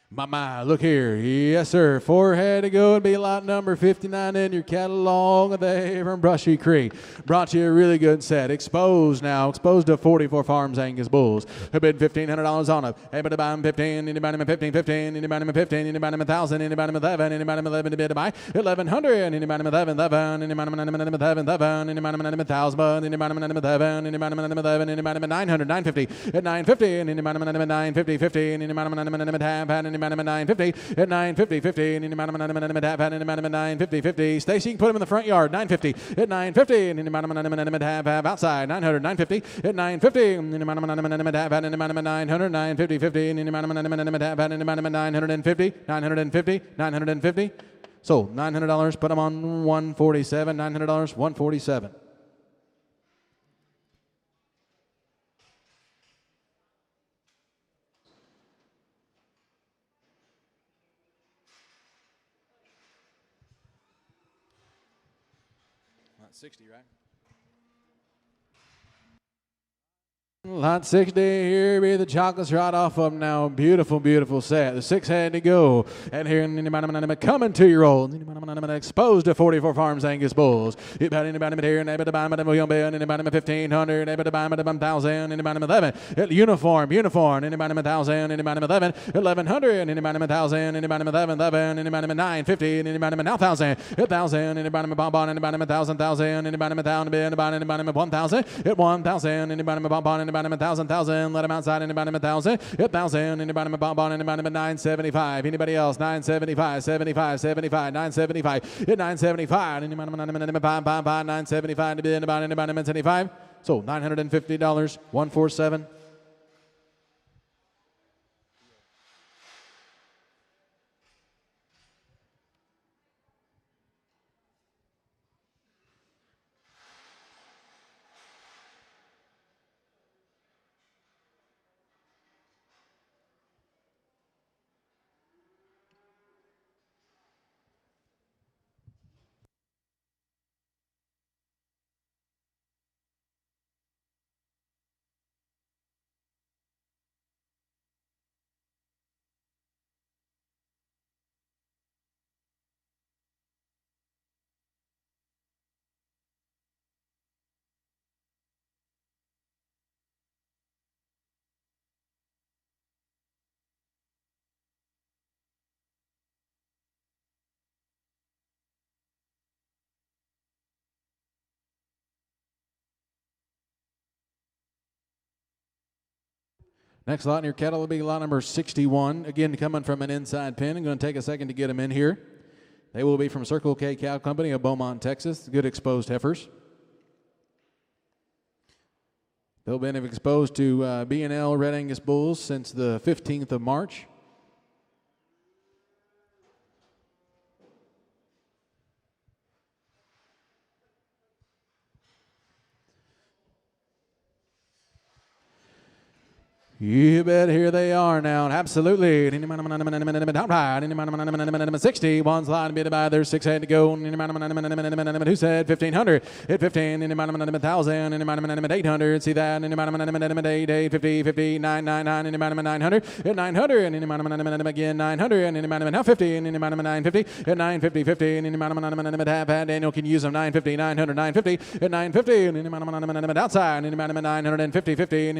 My, look here. Yes, sir. 4 had to go and be lot number 59 in your catalog there from Brushy Creek. Brought you a really good set. Exposed now. Exposed to 44 Farms Angus Bulls. Who bid $1,500 on it. Able to buy them 15. Anybody them 15, 15. Anybody them 15. Anybody them 1,000. Anybody them 11. Anybody them 11 to bid to buy 1,100. Anybody them 11, 11. Anybody them 11, 11. Anybody them 1,000. Anybody them 11. Anybody them 11. Anybody them 900, 950. At 950. Anybody them 950, 50. Anybody them half. Anybody 950 at 950 50 and any amount of 950 50. Stacy, you can put him in the front yard. 950 at 950 and any amount of half outside. 900 950 at 950 and any amount of half and any amount of 900 950 50 and any amount of half and any amount of 950 950 950. So $900. Put them on 147. $900 147. Lot 60, right? Lot 60, here be the chocolates right off of them now. Beautiful, beautiful set. The 6 had to go. And here, coming 2-year-old. Exposed to 44 Farms Angus Bulls. Anybody here, able to buy them, William Bill, anybody 1,500, able to buy them 1,000, anybody 11. Uniform, anybody 1,000, anybody 11, 1,100, anybody 1,000, anybody 11, 11, anybody 950, anybody 1,000, 1,000, anybody bonbon, anybody 1,000, 1,000, anybody 1,000, anybody 1,000, at 1,000, anybody bonbon, anybody 1,000, let them outside, anybody 1,000, 1,000, anybody bonbon, anybody 975, anybody else 975, 75, 75, 975, at 975, anybody 975 to be anybody 75. So $950, 147. Next lot in your kettle will be lot number 61. Again, coming from an inside pin. I'm going to take a second to get them in here. They will be from Circle K Cow Company of Beaumont, Texas. Good exposed heifers. They've been exposed to B&L Red Angus Bulls since the 15th of March. You bet, here they are now. Absolutely. 60. One's line bid by. There's 6 had to go. Who said 1,500? Hit 15. 1,000. 800. See that? 850. 50. 999. 900. Hit 900. Again 900. Now 50. 950. Hit 950. 50. Daniel can use them. 950. 900. 950. Hit 950. Outside. 950. 50.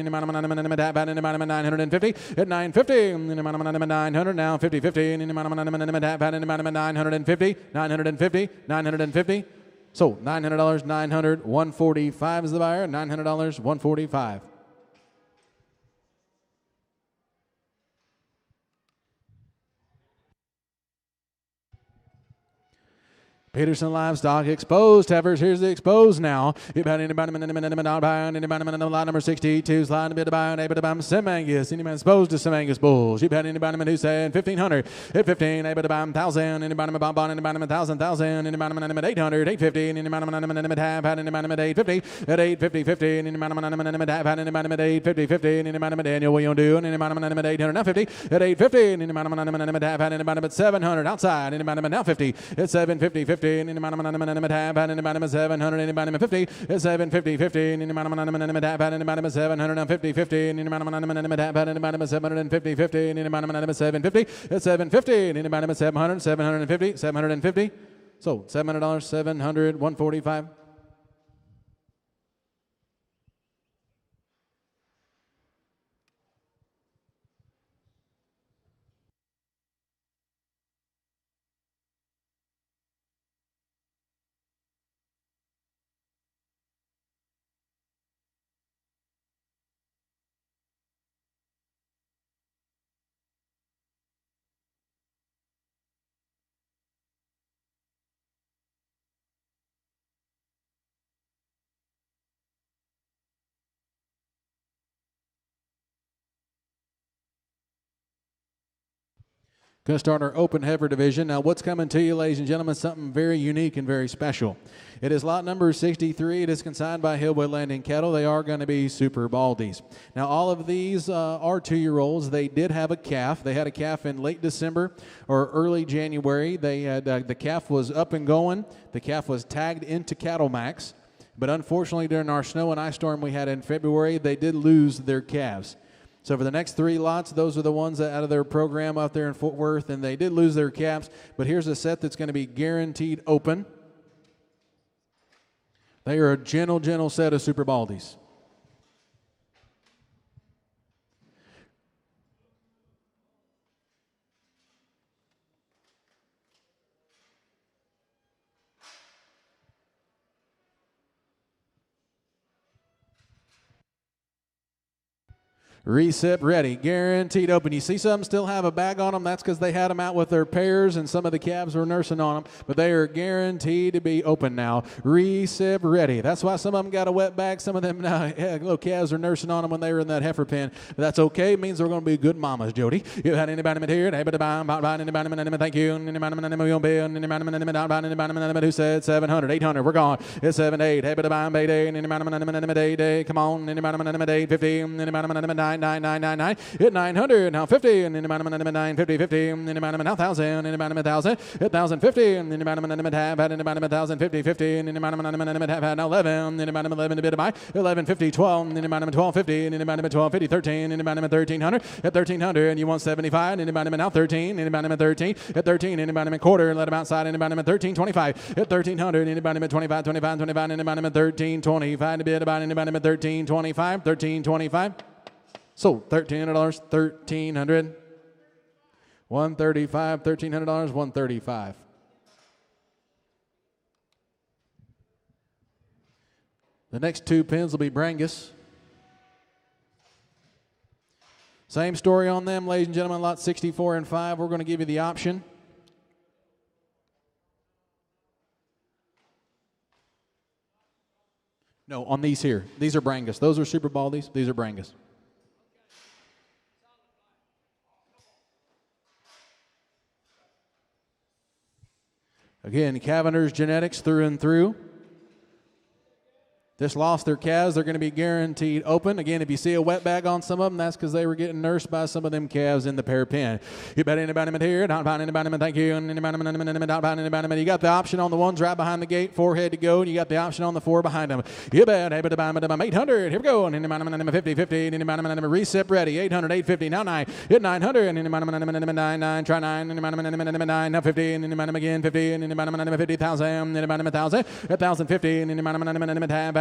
950 at 950 900 now 50 50 950 950 so $900 900 145 is the buyer $900 145. Peterson Livestock exposed heifers. Here's the exposed now. About anybody lot number 62 slide a bit about able to buy Sim Angus. Anybody exposed to Sim Angus bulls. About anybody who said 1,500 at 15 able to buy 1,000. Anybody bonbon anybody 1,000 anybody 800 850 anybody half had anybody 850 at 850 50 anybody half had anybody 850 50 anybody Daniel William do anybody 850 at 850 anybody half had anybody 700 outside anybody now 50 at 750 50 50, and the tap, and the 700, and the 50, 750, 50, and the tap, and the 750, 50, and the tap, and the 750, 50, and the 750, 750, and the 700, 750, 750. So $700, 700, 145. Going to start our open heifer division. Now, what's coming to you, ladies and gentlemen, something very unique and very special. It is lot number 63. It is consigned by Hillwood Landing Cattle. They are going to be Super Baldies. Now, all of these are 2-year-olds. They did have a calf. They had a calf in late December or early January. They had the calf was up and going. The calf was tagged into Cattle Max. But unfortunately, during our snow and ice storm we had in February, they did lose their calves. So for the next 3 lots, those are the ones that out of their program out there in Fort Worth, and they did lose their calves. But here's a set that's going to be guaranteed open. They are a gentle set of Super Baldies. Recip ready, guaranteed open. You see some still have a bag on them. That's because they had them out with their pairs and some of the calves were nursing on them. But they are guaranteed to be open now. Recip ready. That's why some of them got a wet bag. Some of them little calves are nursing on them when they were in that heifer pen. But that's okay. It means they're going to be good mamas, Jody. You had anybody here? Thank you. Who said 700, 800? We're gone. It's 7, 8. Come on. 50. 999 hit 900 now 50 and in the amount of 950 50 in the amount of 1000 in the amount of 1000 hit 1050 and in the amount of tab had in the amount of 1050 50 and in the amount of tab had 11 in the amount of 11 to bid by 1150 12 in the amount of 1250 and in the amount of 1250 13 in the amount of 1300 at 1300 and you want 75 in the amount of now 13 in the amount of 13 at 13 in the amount of quarter let them outside in the amount of 1325 at 1300 in the amount of 25 25 25 in the amount of 1325 to bid about in the amount of 1325 1325. So $1,300, $1,300, $135, $1,300, $135. The next 2 pins will be Brangus. Same story on them, ladies and gentlemen. Lot 64 and 5. We're going to give you the option. No, on these here. These are Brangus. Those are Super Baldies. These are Brangus. Again, Cavender's genetics through and through. Just lost their calves. They're going to be guaranteed open. Again, if you see a wet bag on some of them, that's because they were getting nursed by some of them calves in the pair pen. You bet anybody here. Not find anybody. Thank you. You got the option on the ones right behind the gate, 4 head to go, and you got the option on the 4 behind them. You bet. 800. Here we go. 50, 50. Recip ready. 800, 850. Now 9. Hit 900. 9. Try 9. 9. Now 50. Again 50. 50,000. 1,000. 1,050.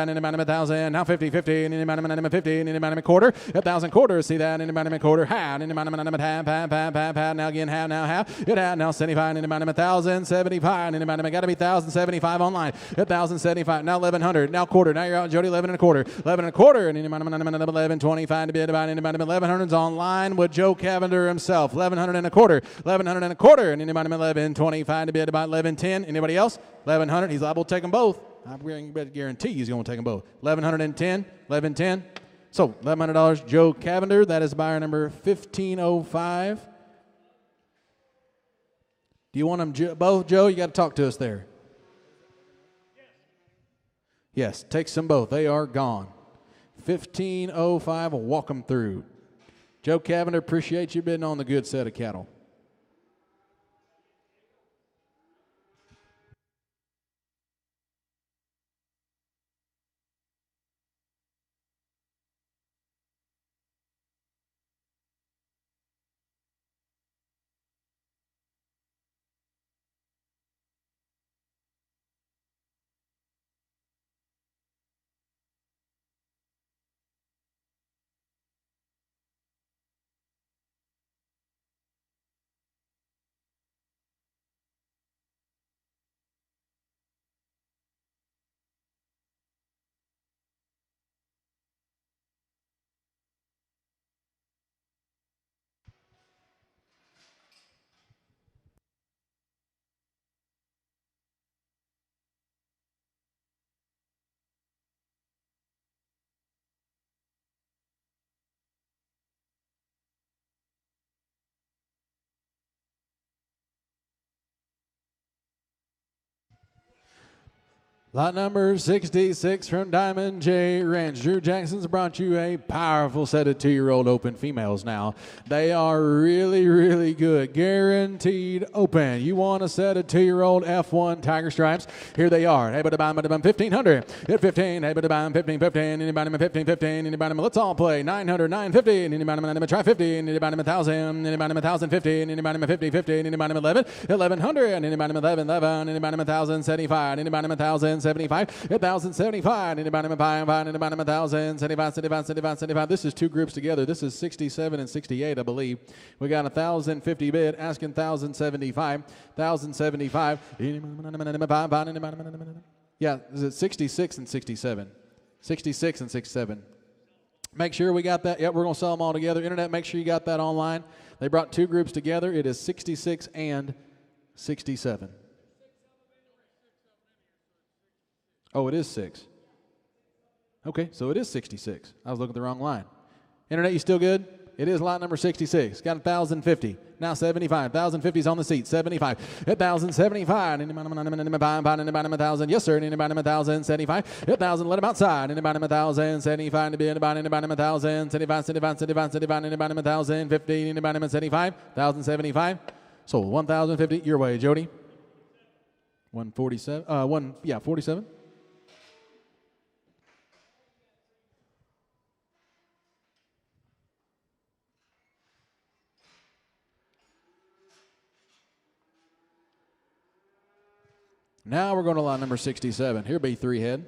In the amount of 1,000, now 50, 50, in the amount of 50, in the amount of quarter, 1,000 quarters, see that, in the amount of quarter, half, in the amount of half, now again, half, now half, it had, now 75, in the amount of 1,075, in the amount of, got to be 1,075 online, 1,075, now 1,100, now quarter, now you're out, Jody, 11 and a quarter, 11 and a quarter, and in the amount of 1,125 to be divided, in the amount of 1,100's online with Joe Cavender himself, 1,100 and a quarter, 1,100 and a quarter, and in the amount of 1,125 to be divided, 1,110, anybody else? 1,100, he's liable to take them both. I guarantee he's going to take them both. 1,110, 1,110. So $1,100, Joe Cavender. That is buyer number 1505. Do you want them both, Joe? You got to talk to us there. Yes, takes them both. They are gone. 1505 will walk them through. Joe Cavender, appreciate you bidding on the good set of cattle. Lot number 66 from Diamond J Ranch. Drew Jackson's brought you a powerful set of 2-year-old open females now. They are really, really good. Guaranteed open. You want a set of 2-year-old F1 Tiger Stripes? Here they are. Hey, but 1,500. Hit 15. Hey, but 15, 15. Anybody 15, 15. Anybody, let's all play. 900, 950. Anybody try 50. Anybody 1,000. Anybody 1,050. Anybody 50, 50. Anybody 11, 1,100. Anybody 11, 11. Anybody 1,075. Anybody 1,075. 1,075. Anybody 5, anybody 1,075, 75, 75, 75. This is two groups together. This is 67 and 68, I believe. We got 1,050 bid, asking 1,075, 1,075. Yeah, is it 66 and 67? 66 and 67. Make sure we got that. Yep, we're going to sell them all together. Internet, make sure you got that online. They brought two groups together. It is 66 and 67. Oh, it is 6. Okay, so it is 66. I was looking at the wrong line. Internet, you still good? It is lot number 66. Got 1,050. Now 75. 1,050 is on the seat. 75. 1,075. Anybody 1,000? Yes, sir. Anybody 1,075? 1,000. Let them outside. Anybody 1,075? Anybody 1,000? 75, 75, 75, 75. Anybody 1,050? Anybody 75? 1,075. Sold 1,050. Your way, Jody. 147. 47. Now we're going to lot number 67. Here be 3 head.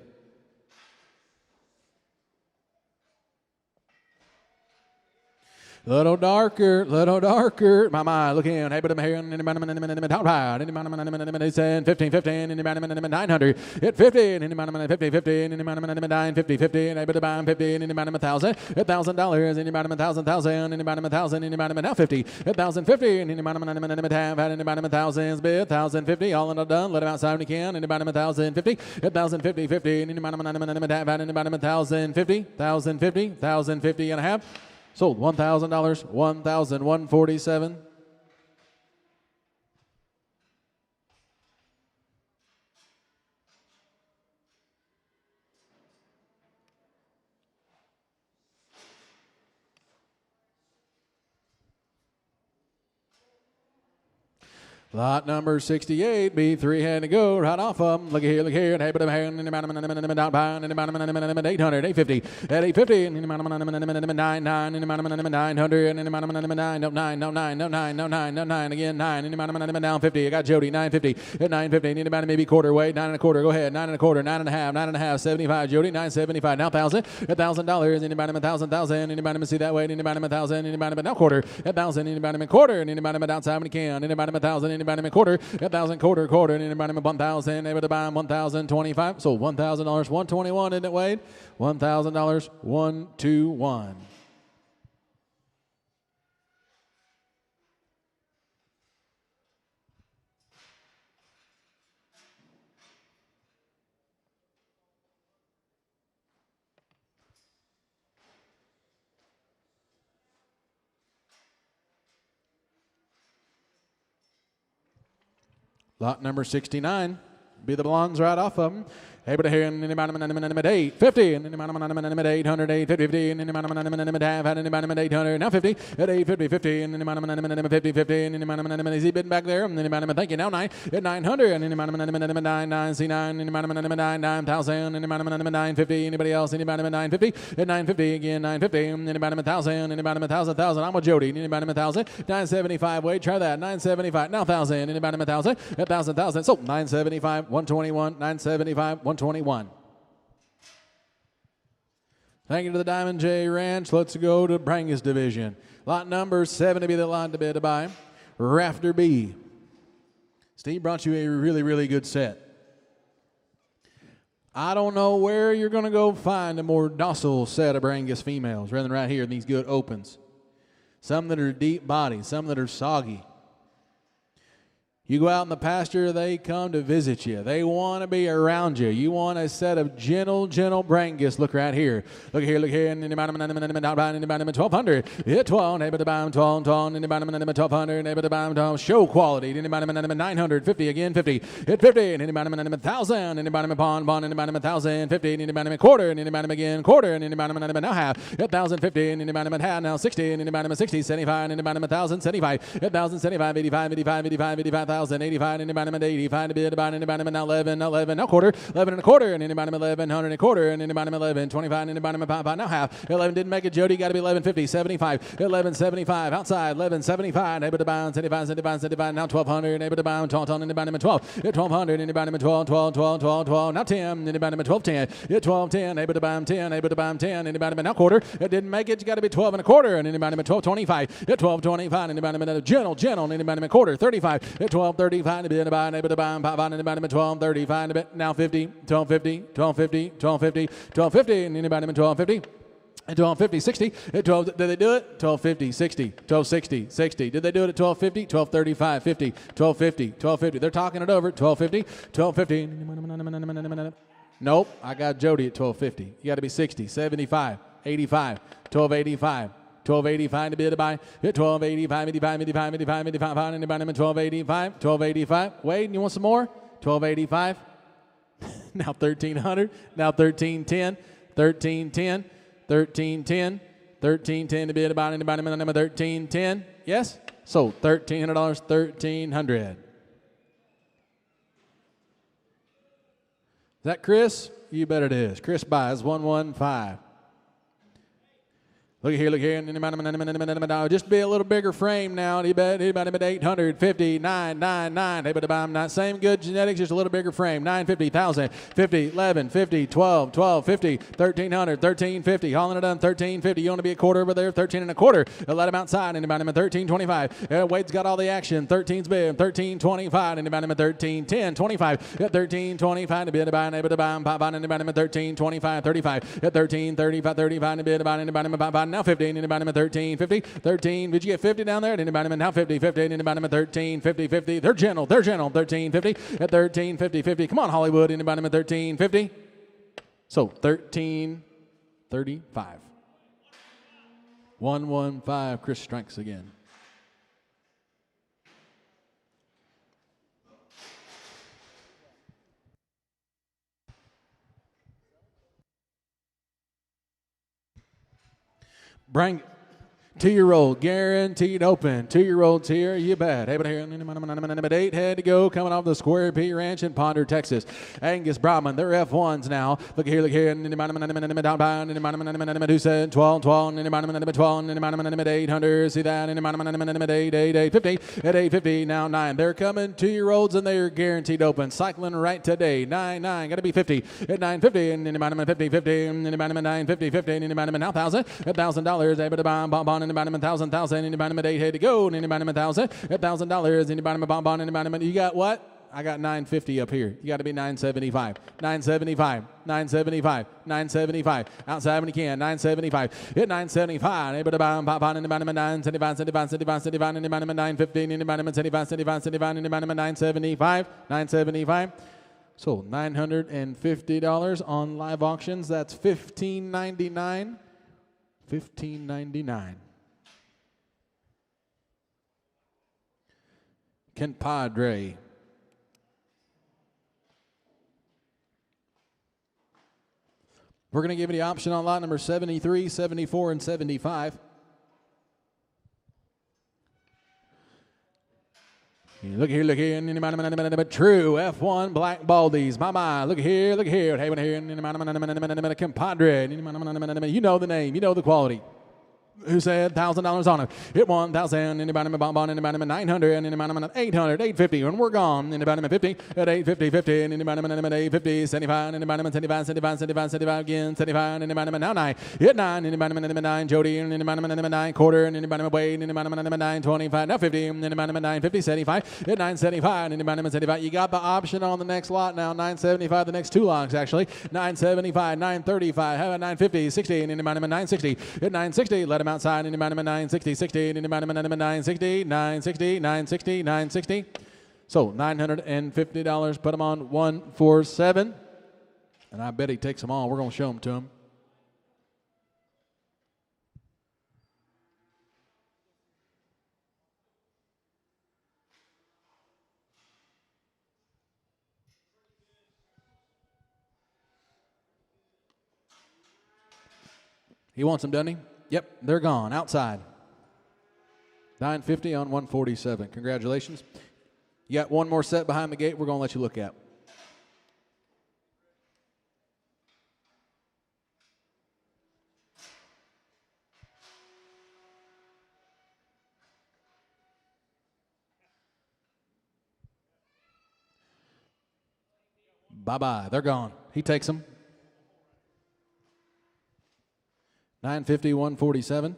Little darker, my, look in. Hey, but I'm here, anybody, down high, anybody, 10, 15, 15, anybody, 900, hit 50, anybody, 50, 50, anybody, 9, 50, 50, anybody, 50, anybody, 1,000, $1,000, anybody, 1,000, anybody, 1,000, anybody, now 50, 1,050, anybody, 1,000, bid, 1,050, all in all done, let them outside when you can, anybody, 1,050, 1,050, 50, anybody, 1,050, 1,050, 1,050 and a half. Sold $1,000, 1,147. Lot number 68, B3 had to go right off of them. Look here, and hey, but I'm here, and down by, and 800, 850, at 850, and 99, and 900, and 9, no 9, no 9, no 9, no 9, no 9, again 9, and down 50. I got Jody, 950, at 950, anybody maybe quarter weight, 9 1/4, go ahead, 9 1/4, 9 1/2, 9 1/2, 75, Jody, 975, now 1,000, $1,000, anybody 1,000, anybody see that way, anybody 1,000, anybody now quarter, 1,000, anybody quarter, and anybody outside when you can, anybody 1,000, anybody quarter, 1,000 quarter, and anybody 1,000, able to buy 1,025. So $1,000, 121, isn't it, Wade? $1,000, 121. Lot number 69. Be the blondes right off of them. Able to hear anybody 850, and anybody 800, 850, and anybody half, and anybody 800, now 50, at 850, 50, and anybody 50, 50, and anybody is he bidding back there, and anybody thank you now 9, at 900, and anybody 9, 9, C9, and anybody 9, 9,000, and anybody 950, anybody else, anybody 950, at 950 again, 950, and anybody 1,000, anybody 1,000, I'm with Jody, anybody 1,000, 975, wait, try that, 975, now 1,000, anybody 1,000, 1,000, so 975, 121, 975, 121. Thank you to the Diamond J Ranch. Let's go to Brangus Division. Lot number 7 to be the lot to bid to buy. Rafter B. Steve brought you a really, really good set. I don't know where you're going to go find a more docile set of Brangus females rather than right here in these good opens. Some that are deep body, some that are soggy. You go out in the pasture, they come to visit you. They want to be around you. You want a set of gentle brain gifts. Look right here. Look here. And in the bottom, 1,200. Hit 12, neighbor the bottom, 12, in the bottom, 1,200, neighbor the bottom, show quality. In the bottom, 950, again 50. Hit 50, and in the bottom, 1,000. In the bottom, bond, in the bottom, 1,000, 50. In the bottom, quarter, and in the bottom again, quarter, and in the bottom, now half. Hit 1,050, and in the bottom, half, now 60, and in the bottom, 60, 75, and in the bottom, 1,000, 75. Hit 1,075, 85, 85 in the bottom of 85 to be at the bottom in the bottom now 11 now quarter 11 and a quarter and in the bottom 1100 and a quarter and in the bottom 11 25 in the bottom of 5 now half 11 didn't make it. Jody got to be 1150 75 1175 outside 1175 able to bound 75 now 1200 able to bound 12 in the bottom of 12 1200 in the bottom of 12 now 10 in the bottom of 1210 1210 able to bound 10 in the bottom of now quarter it didn't make it. You got to be 12 and a quarter and in the bottom of 1225 1225 in the bottom of gentle in the bottom of quarter 35 1235 to be in the bottom able to bound 5 in the bottom of 1235 now 50 1250 and in the bottom of 1250 at 1250, 60. At 12, did they do it? 1250, 60. 1260, 60. Did they do it at 1250? 1235, 50. 1250, 1250. They're talking it over. 1250, 1250. Nope, I got Jody at 1250. You got to be 60, 75, 85, 1285. 1285 to be able to buy. Hit 1285, 85 in the bottom of 1285. 1285. Wade, you want some more? 1285. Now 1300. Now 1310. 1310. 1310. 1310 to be able to buy in the bottom of 1310. Yes? So $1,300. 1300. Is that Chris? You bet it is. Chris buys 115. Look here, just be a little bigger frame now. He bet 850, 999. Not same good genetics, just a little bigger frame. 950, 1,000, 50, 11, 50, 12, 12, 50, 1,300, 1,350. Hauling it done, 1,350. You want to be a quarter over there, 13 and a quarter. Let him outside in about him at 1325. Wade's got all the action. 13's big, 1325 in about him at 1310, 25. At 1325 to be able to buy him, pop on in about him at 1325, 35. At 1335, 35 to be able to buy him about now 15 in the bottom of 13, 50, 13. Did you get 50 down there? In the bottom of now 50, 15 in the bottom of 13, 50, 50. They're gentle, 13, 50 at 13, 50, 50. Come on, Hollywood, in the bottom of 13, 50. So 13, 35. 115, Chris strikes again. Bring 2-year-old, guaranteed open. 2-year-olds here, you bet. Able to hear 8 head to go, coming off the Square P Ranch in Ponder, Texas. Angus Brahman, they're F1s now. Look here, who said 12, 12, 800, see that, 850, at 850, now 9. They're coming, 2-year-olds, and they're guaranteed open. Cycling right today, 9, got to be 50, at 950, and in the bottom of 50, 50, in the bottom of 950, 50, in the bottom of now $1,000, $1,000, able to buy in the bottom of 1,000, in the bottom of 8 head to go, in the bottom of $1,000, $1,000, in the bottom of bonbon, in the bottom of, you got what? I got 950 up here. You got to be 975. 975. 975. 975. Outside when you can. 975. Hit 975. Able to buy pop on in the bottom of 975. 75. 75. 75. In the bottom of 915. In the bottom of 75. 75. 75. In the bottom of 975. 975. So $950 on live auctions. That's $1,599. $1,599. Compadre. We're going to give you the option on lot number 73, 74, and 75. Look here, true F1 black baldies. My, look here. Hey, here, compadre. You know the name, you know the quality. Who said $1,000 on it? Hit 1,000 in the bottom of bonbon, in the bottom of 900, and in the bottom of 800, 850, and we're gone in the bottom of 50, at 850, 50, and in the bottom of 850, 75, in the bottom of 75, 75, 75, 75 again, 75, in the bottom of now 9, hit 9, in the bottom of 9, Jody, and in the bottom of 9, quarter, and in the bottom of Wade, in the bottom of 9, 25, now 50, in the bottom of 950, 75, hit 975, in the bottom of 75. You got the option on the next lot now, 975, the next two lots actually, 975, 935, how about 950, 60, and in the bottom of 960, hit 960, let him outside in the bottom of 960, 60, in the bottom of 960, 960, 960, 960, So $950, put them on 147. And I bet he takes them all. We're going to show them to him. He wants them, doesn't he? Yep, they're gone, outside. $950 on 147. Congratulations. You got one more set behind the gate we're going to let you look at. Bye-bye. They're gone. He takes them. $950, 147.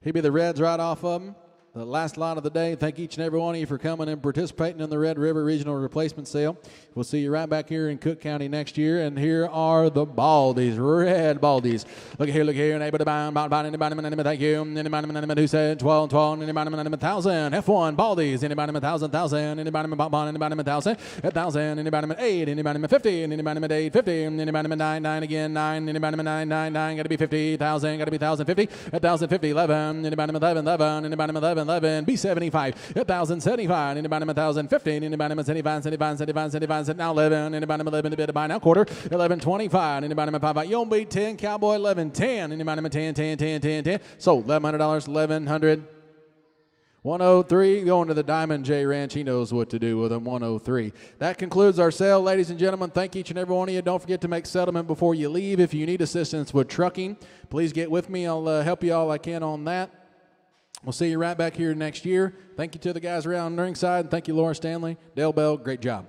He'd be the Reds right off of them. The last lot of the day. Thank each and every one of you for coming and participating in the Red River Regional Replacement Sale. We'll see you right back here in Cook County next year. And here are the Baldies, red Baldies. Look here, and able to buy anybody, thank you. Anybody who said 12, anybody 1,000. F1 Baldies, anybody 1,000, anybody 1,000, 1,000, anybody 8, anybody 50, anybody 8, 50, anybody 9 again, 9, anybody 9, got to be 50,000, got to be 1,050, 1,050, 11, anybody 11, anybody 11. B75, 1,075, anybody 1,050, anybody 75, now 11, anybody 11 to bid to buy now quarter, 11.25, anybody 5, you'll be 10, Cowboy 11.10, anybody 10, so $1,100, 1,100. 103, going to the Diamond J Ranch. He knows what to do with them, 103. That concludes our sale, ladies and gentlemen. Thank each and every one of you. Don't forget to make settlement before you leave. If you need assistance with trucking, please get with me. I'll help you all I can on that. We'll see you right back here next year. Thank you to the guys around ringside. Thank you, Laura Stanley, Dale Bell. Great job.